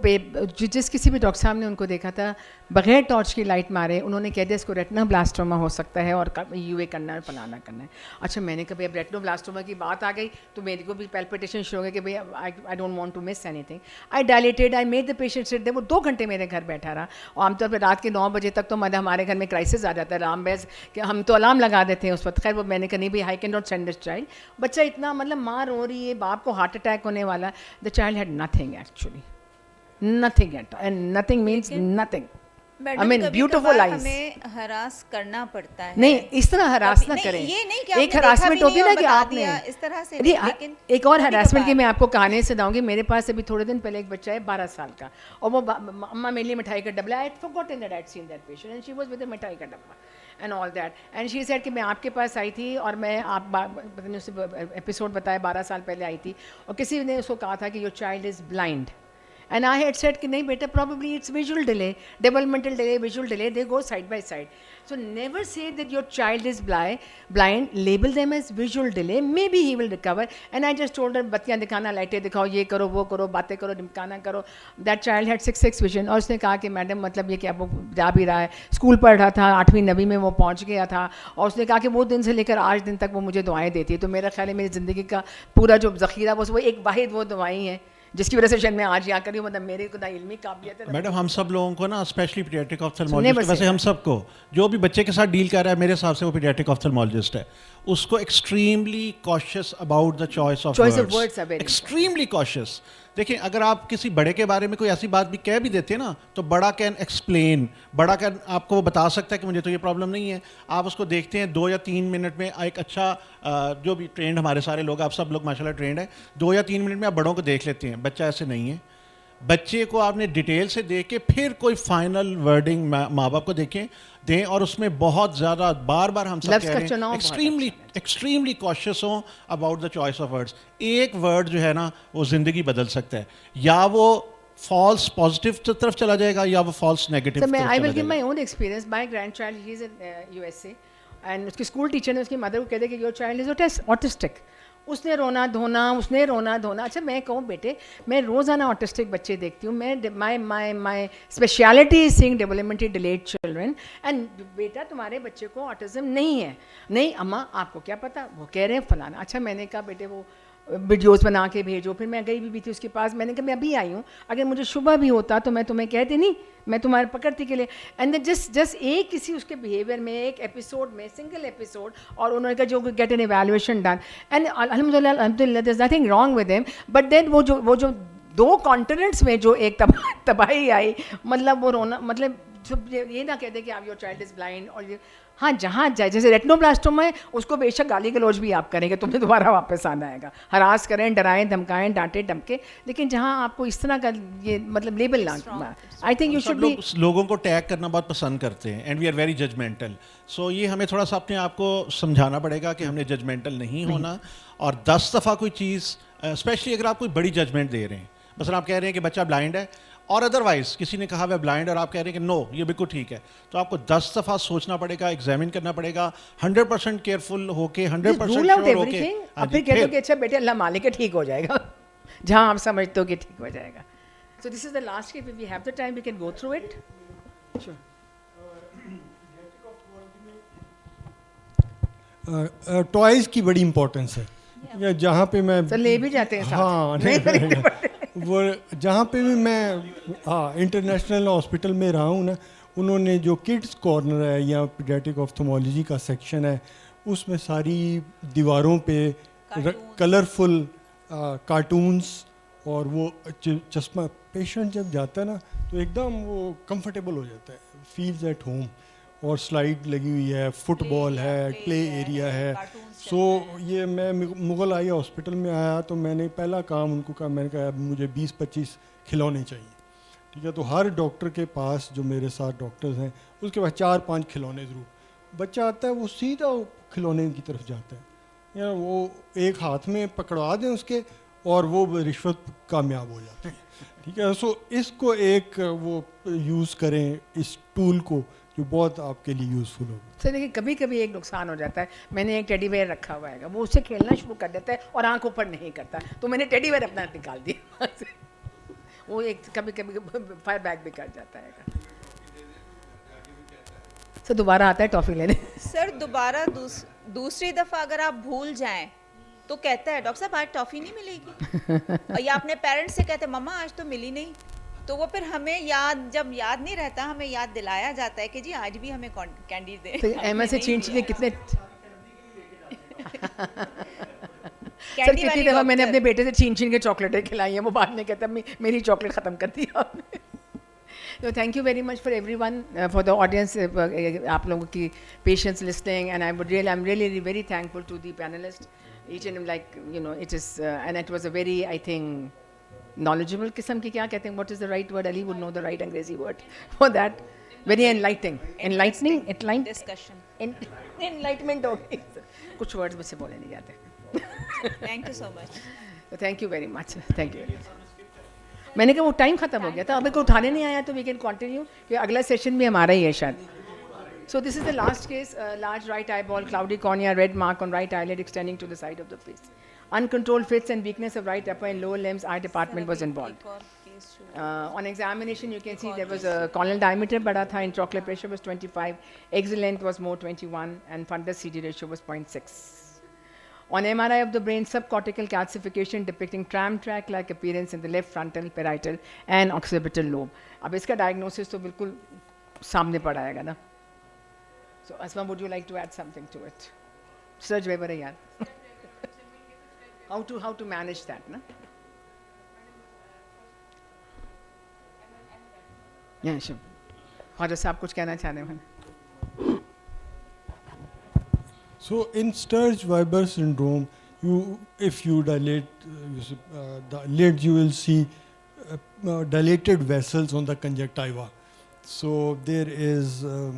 [SPEAKER 4] जिस किसी भी डॉक्टर साहब ने उनको देखा था, बगैर टॉर्च की लाइट मारे उन्होंने कह दिया इसको रेटिनोब्लास्टोमा हो सकता है और यूए करना है, फलाना करना है. अच्छा, मैंने कहा अब रेटिनोब्लास्टोमा की बात आ गई तो मेरे को भी पैल्पिटेशन शुरू हो गया कि भाई I don't want to miss anything. I dilated, I made the patient sit there. वो 2 घंटे मेरे घर बैठा रहा, और आमतौर पर रात के 9 बजे तक तो मतलब हमारे घर में क्राइसिस आ जाता है, रामबैस कि हम तो अलार्म लगा देते हैं उस वक्त. खैर वो मैंने कहा नहीं भाई, I can not send this child. बच्चा इतना मतलब माँ रो रही है, बाप को हार्ट अटैक होने वाला. The child had nothing actually, nothing at, and nothing means nothing.
[SPEAKER 3] Madam,
[SPEAKER 4] mean, beautiful eyes.
[SPEAKER 3] हमें हरास करना पड़ता है.
[SPEAKER 4] नहीं, इस तरह हरास ना
[SPEAKER 3] नहीं,
[SPEAKER 4] करें.
[SPEAKER 3] ये नहीं कि
[SPEAKER 4] एक
[SPEAKER 3] आपने
[SPEAKER 4] हरासमेंट
[SPEAKER 3] देखा भी
[SPEAKER 4] होती है ना
[SPEAKER 3] नहीं
[SPEAKER 4] कि
[SPEAKER 3] और बता
[SPEAKER 4] आपने
[SPEAKER 3] दिया, इस तरह से
[SPEAKER 4] नहीं,
[SPEAKER 3] नहीं, लेकिन
[SPEAKER 4] एक और हरासमेंट की
[SPEAKER 3] कभी-कभार.
[SPEAKER 4] मैं आपको कहानी सुनाऊंगी. मेरे पास अभी थोड़े दिन पहले एक बच्चा है 12 साल का, और वो अम्मा मेरे लिए मिठाई का डब्बा, I had forgotten that I had seen that patient and she was with a मिठाई का डब्बा and all that. And she said कि मैं आपके पास आई थी, और मैं आप पता नहीं उससे एपिसोड बताया 12 साल पहले आई थी, और किसी ने उसको कहा था कि your child is blind And I had said कि नहीं बेटा, probably it's visual delay, developmental delay, visual delay, they go side by side. So never say that your child is blind, label them as visual delay, maybe he will recover. And I just told her बत्तियाँ दिखाना, लाइटें दिखाओ, ये करो, वो करो, बातें करो, ढिमकाना करो. That child had 6x vision. और उसने कहा कि मैडम मतलब ये क्या, वो जा भी रहा है, स्कूल पढ़ रहा था, 8वीं 9वीं में वो पहुँच गया था, और उसने कहा कि वो दिन से लेकर आज दिन तक वो मुझे दुआएं देती है. तो मेरा ख्याल है मेरी ज़िंदगी का पूरा जो ज़ख़ीरा वो एक वाहिद वो दुआएं हैं जिसकी वजह से शायद मैं आज यहाँ करी हूँ. मतलब मेरे को ना इल्मी काबिलियत है.
[SPEAKER 9] मैडम हम सब लोगों को ना स्पेशली पीडियाट्रिक ऑफ्थल्मोलॉजिस्ट, वैसे हम सबको जो भी बच्चे के साथ डील कर रहा है मेरे हिसाब से वो पीडियाट्रिक ऑफ्थल्मोलॉजिस्ट है, उसको extremely cautious about the choice of words, extremely cautious. देखिए अगर आप किसी बड़े के बारे में कोई ऐसी बात भी कह भी देते हैं ना, तो बड़ा कैन एक्सप्लेन, बड़ा कैन आपको बता सकता है कि मुझे तो ये प्रॉब्लम नहीं है. आप उसको देखते हैं 2 या 3 मिनट में एक अच्छा जो भी ट्रेंड हमारे सारे लोग, आप सब लोग माशाल्लाह ट्रेंड है, 2 या 3 मिनट में आप बड़ों को देख लेते हैं. बच्चा ऐसे नहीं है. बच्चे को आपने डिटेल से देख के फिर कोई फाइनल वर्डिंग माँ बाप को दें और उसमें बहुत ज़्यादा बार बार हम सब कह रहे हैं एक्सट्रीमली कॉशियस हों about the choice of words. एक वर्ड जो है ना वो ज़िंदगी बदल सकता है, या वो फॉल्स पॉजिटिव की तरफ चला जाएगा या वो false negative.
[SPEAKER 4] So I will give my own experience. My grandchild, he is in USA, and उसकी स्कूल टीचर ने उसकी मदर को कह दिया कि योर चाइल्ड इज ऑटिस्टिक. उसने रोना धोना. अच्छा मैं कहूँ बेटे, मैं रोज़ाना ऑटिस्टिक बच्चे देखती हूँ. मैं my speciality is seeing developmentally delayed children. And बेटा तुम्हारे बच्चे को ऑटिज्म नहीं है. नहीं अम्मा आपको क्या पता, वो कह रहे हैं फलाना. अच्छा मैंने कहा बेटे वो वीडियोस बना के भेजो. फिर मैं गई भी थी उसके पास, मैंने कहा मैं अभी आई हूँ, अगर मुझे शुबह भी होता तो मैं तुम्हें कहती नहीं, मैं तुम्हारे पकड़ती के लिए. एंड जस्ट एक किसी उसके बिहेवियर में, एक एपिसोड में, सिंगल एपिसोड, और उन्होंने कहा जो get an evaluation done, and अल्हम्दुलिल्लाह there is nothing wrong with him. But then वो जो 2 कॉन्टिनेंट्स में जो एक तबाही आई, मतलब वो रोना, मतलब ये ना कहते कि आप योर चाइल्ड इज़ ब्लाइंड. और हाँ जहाँ जाए, जैसे रेटिनोब्लास्टोमा है, उसको बेशक गाली गलौज भी आप करेंगे, तुम्हें दोबारा वापस आना आएगा. हरास करें, डराएं, धमकाएं, डांटे धमके, लेकिन जहाँ आपको इस तरह का ये मतलब लेबल ना, I think you should be.
[SPEAKER 9] लोगों को टैग करना बहुत पसंद करते हैं and we are very judgmental. So ये हमें थोड़ा सा अपने आप को समझाना पड़ेगा कि हमने जजमेंटल नहीं होना. और 10 दफ़ा कोई चीज़, स्पेशली अगर आप कोई बड़ी जजमेंट दे रहे हैं, मसलन आप कह रहे हैं कि बच्चा ब्लाइंड है और अदरवाइज किसी ने कहा वह ब्लाइंड और आप कह रहे हैं कि नो ये बिल्कुल ठीक है, तो आपको 10 दफ़ा सोचना पड़ेगा, एग्जामिन करना पड़ेगा, 100% केयरफुल होके, 100% श्योर होके.
[SPEAKER 4] फिर कहते हो कि अच्छा बेटे अल्लाह मालिक है, ठीक हो जाएगा, जहाँ आप समझते हो कि ठीक हो जाएगा. So this is the last clip. If we have the time we can go through it.
[SPEAKER 12] Toys की बड़ी इंपॉर्टेंस है. या जहाँ पे मैं
[SPEAKER 4] सर ले भी जाते हैं साथ.
[SPEAKER 12] हाँ नहीं वो जहाँ पे भी मैं इंटरनेशनल हॉस्पिटल में रहा हूँ ना, उन्होंने जो किड्स कॉर्नर है या पीडियाट्रिक ऑफ्थल्मोलॉजी का सेक्शन है, उसमें सारी दीवारों पे कलरफुल कार्टून्स, और वो चश्मा पेशेंट जब जाता है ना तो एकदम वो कंफर्टेबल हो जाता है, फील्स एट होम. और स्लाइड लगी हुई है, फुटबॉल है, प्ले एरिया है. सो ये मैं मुग़ल आई हॉस्पिटल में आया तो मैंने पहला काम उनको कहा, मैंने कहा मुझे 20-25 खिलौने चाहिए. ठीक है, तो हर डॉक्टर के पास, जो मेरे साथ डॉक्टर्स हैं, उसके पास 4-5 खिलौने ज़रूर. बच्चा आता है वो सीधा खिलौने की तरफ जाता है, या वो एक हाथ में पकड़वा दें उसके और वो रिश्वत कामयाब हो जाते हैं. ठीक है, सो इसको एक वो यूज़ करें इस टूल को, जो बहुत आपके लिए यूज़फुल होगा.
[SPEAKER 4] सर देखिए कभी कभी एक नुकसान हो जाता है. मैंने एक टेडी बेयर रखा हुआ है, वो उससे खेलना शुरू कर देता है और आंख ऊपर नहीं करता, तो मैंने टेडी बेयर अपना निकाल दिया. वो एक कभी कभी फायर बैक भी कर जाता है. सर दोबारा आता है टॉफ़ी लेने.
[SPEAKER 3] सर दोबारा दूसरी दफ़ा अगर आप भूल जाएं तो कहता है डॉक्टर साहब आज टॉफ़ी नहीं मिलेगी. या अपने पेरेंट्स से कहते हैं मम्मा आज तो मिली नहीं, तो वो फिर हमें जब याद नहीं रहता, हमें याद दिलाया जाता है कि जी आज भी हमें कैंडी दे.
[SPEAKER 4] तो एमएस से छीन के कितने सर कितनी दफ़ा मैंने अपने बेटे से छीन के चॉकलेटें खिलाई हैं, वो बाद में कहता है मेरी चॉकलेट ख़त्म कर दी आपने. तो thank you very much for everyone, for the audience, आप लोगों की patience listening, and I am really very thankful to the panellist. Each and like you know it is and it was a very I think knowledgeable किस्म की, क्या कहते हैं, what is the right word, Ali would know the right अंग्रेजी word for that, very enlightening
[SPEAKER 3] discussion,
[SPEAKER 4] enlightenment हो गई. कुछ words मुझसे बोले नहीं जाते.
[SPEAKER 3] Thank you so much.
[SPEAKER 4] So thank you very much. Thank you very much. मैंने कहा वो टाइम ख़त्म हो गया था, अब को उठाने नहीं आया तो वी कैन कंटिन्यू कि अगला सेशन भी हमारा ही है शायद. So this is the last case, large right eyeball, cloudy cornea, red mark on right eyelid extending to the side of the face. Uncontrolled fits and weakness of right upper and lower limbs, eye department was involved. On examination, you can see there was a corneal diameter bada tha, intraocular pressure was 25, axial length was more 21, and fundus CD ratio was 0.6. On MRI of the brain, subcortical calcification depicting tram track-like appearance in the left frontal, parietal, and occipital lobe. अब इसका diagnosis तो बिल्कुल सामने पड़ा आएगा ना. So, Asma, would you like to add something to it? Surge Weber hai yaar. How to manage that, na? Yeah, sure. Khawaja साहब कुछ कहना चाह रहे हैं?
[SPEAKER 12] So in Sturge-Weber syndrome, if you dilate the lids, you will see dilated vessels on the conjunctiva. So there is a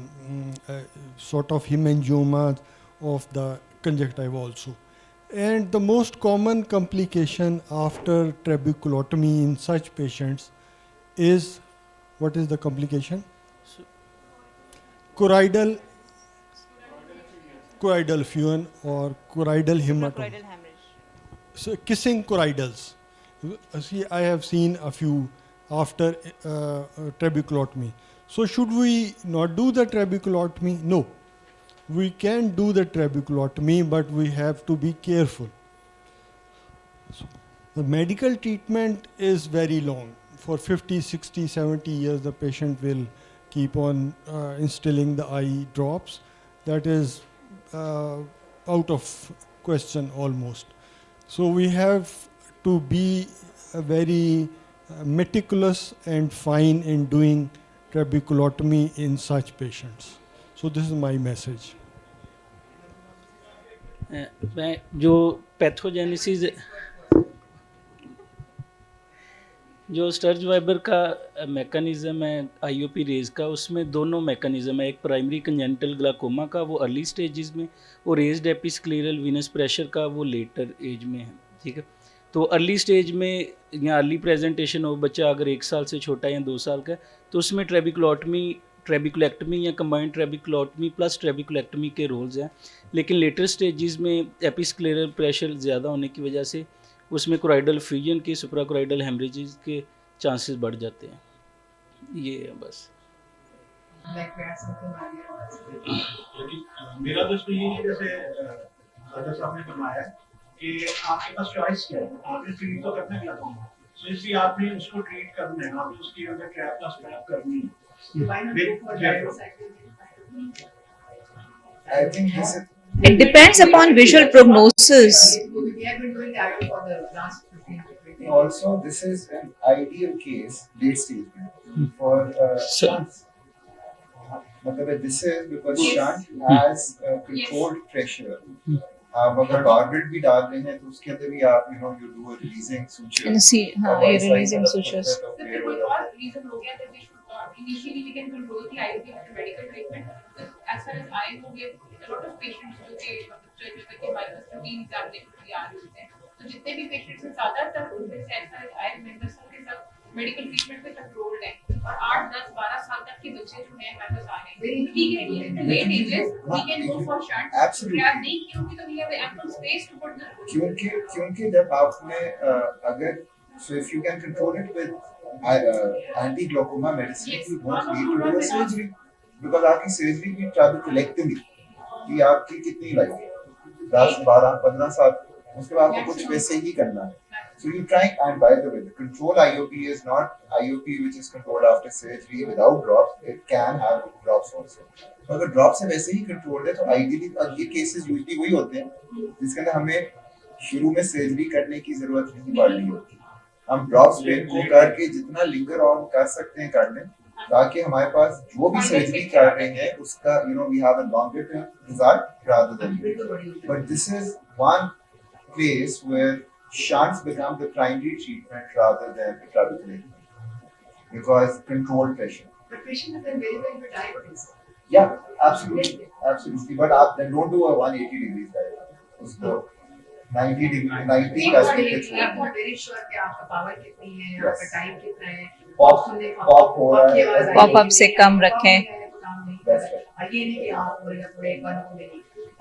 [SPEAKER 12] sort of hemangioma of the conjunctiva also. And the most common complication after trabeculotomy in such patients is, what is the complication? Choroidal fusion or choroidal hematoma.
[SPEAKER 3] Choroidal hemorrhage.
[SPEAKER 12] So kissing choroidals. See, I have seen a few after trabeculotomy. So should we not do the trabeculotomy? No. We can do the trabeculotomy, but we have to be careful. So the medical treatment is very long. For 50, 60, 70 years, the patient will keep on instilling the eye drops. That is out of question almost. So we have to be very meticulous and fine in doing trabeculotomy in such patients. So this is my message.
[SPEAKER 5] मैं जो pathogenesis जो स्टर्ज Viber का mechanism है IOP raise का, उसमें दोनों mechanism है. एक प्राइमरी कंजेनिटल ग्लाकोमा का वो अर्ली स्टेजेस में, और रेज्ड एपिस्क्लेरल वीनस प्रेशर का वो लेटर एज में है. ठीक है, तो अर्ली स्टेज में या अर्ली प्रेजेंटेशन हो, बच्चा अगर 1 साल से छोटा है या 2 साल का है, तो उसमें ट्रेबिकुलेक्टमी या कंबाइंड ट्रेबिकुलोटमी प्लस ट्रेबिकुलेक्टमी के रोल्स हैं. लेकिन लेटर स्टेजेस में एपिस्क्लेरल प्रेशर ज़्यादा होने की वजह से उसमें कोराइडल फ्यूजन के, सुप्राकोराइडल हेमरेजेस के चांसेस बढ़ जाते हैं. ये है बस.
[SPEAKER 1] मेरा दोस्त ये है, जैसे राजा साहब ने फरमाया कि आपके पास चॉइस क्या है, आपने ट्रीट तो करना है, तो इसलिए आपने उसको ट्रीट करना है, आपने उसकी अगर ट्रैप का स्टॉप करनी है.
[SPEAKER 7] I think this is
[SPEAKER 3] It depends upon visual prognosis.
[SPEAKER 4] We have been doing that for the last 15 to 20 years.
[SPEAKER 7] also this is an ideal case late stage for shunts. मतलब this is because shunt has controlled pressure. आप अगर barbet भी डाल रहे हैं तो उसके अंदर भी आप you do a releasing suture.
[SPEAKER 3] And see, ये releasing sutures.
[SPEAKER 6] There could be all reason हो गया that we should initially we can control the IOP after medical treatment. As far as eye हो गया, a lot of patients जो के मतलब के हमारे पास रूटीन एग्जामिनेशन के लिए आ रहे होते हैं, तो जितने भी पेशेंट्स हैं ज़्यादातर उनमें से as far as eye members के सब मेडिकल ट्रीटमेंट पे कंट्रोल्ड हैं, और 8, 10, 12 साल तक के बच्चे जो हैं हमारे पास आ रहे हैं. ठीक है, late ages we can go for shunts.
[SPEAKER 7] Absolutely.
[SPEAKER 6] ट्रैप नहीं की होगी तो we have ample space to put the
[SPEAKER 7] क्योंकि जब आपने अगर so if you can control it with anti-glaucoma medicine,
[SPEAKER 6] Yes.
[SPEAKER 7] you won't need to do a surgery because आपकी surgery भी trabeculectomy कि आपकी कितनी लाइफ 10, 12, 15 साल, उसके बाद आपको कुछ वैसे ही करना है. So you try, and by the way, the control IOP is not IOP which is controlled after surgery without drops. It can have drops also. तो अगर drops से वैसे ही controlled है तो ideally ये cases usually वही होते हैं जिसके अंदर हमें शुरू में surgery करने की जरूरत नहीं पड़ रही होती. हम drops पे को करके जितना linger on कर सकते हैं कर लें, ताकि हमारे पास जो भी surgery कर रहे हैं उसका we have a longer term result rather than. But this is one place where shunts become the primary treatment rather than the trabeculectomy because controlled pressure.
[SPEAKER 4] The patient is then very well with diabetes.
[SPEAKER 7] Yeah, absolutely. But then don't do a 180 degrees diet. उसको 90 degree 90 का speed
[SPEAKER 4] very sure कि आपका power कितनी है,
[SPEAKER 7] Yes.
[SPEAKER 4] आपका time कितना है,
[SPEAKER 7] pop हो रहा है,
[SPEAKER 3] पॉप-अप से कम रखें।
[SPEAKER 7] That's right.
[SPEAKER 4] ये नहीं कि आप बोले थोड़े बंद हो गए।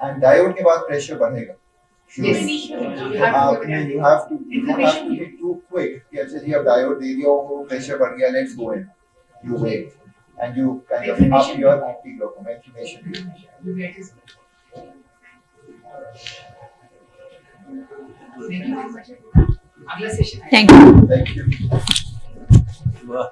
[SPEAKER 7] एंड डायोड के बाद प्रेशर बढ़ेगा।
[SPEAKER 4] Yes.
[SPEAKER 7] आपने you have to be too quick कि अच्छा जी अब डायोड दे दिया वो प्रेशर बढ़ गया, let's go in. You wait and you kind of up your anti-glaucoma information.
[SPEAKER 4] अगला session
[SPEAKER 3] thank you.
[SPEAKER 7] Thank you.
[SPEAKER 2] वाह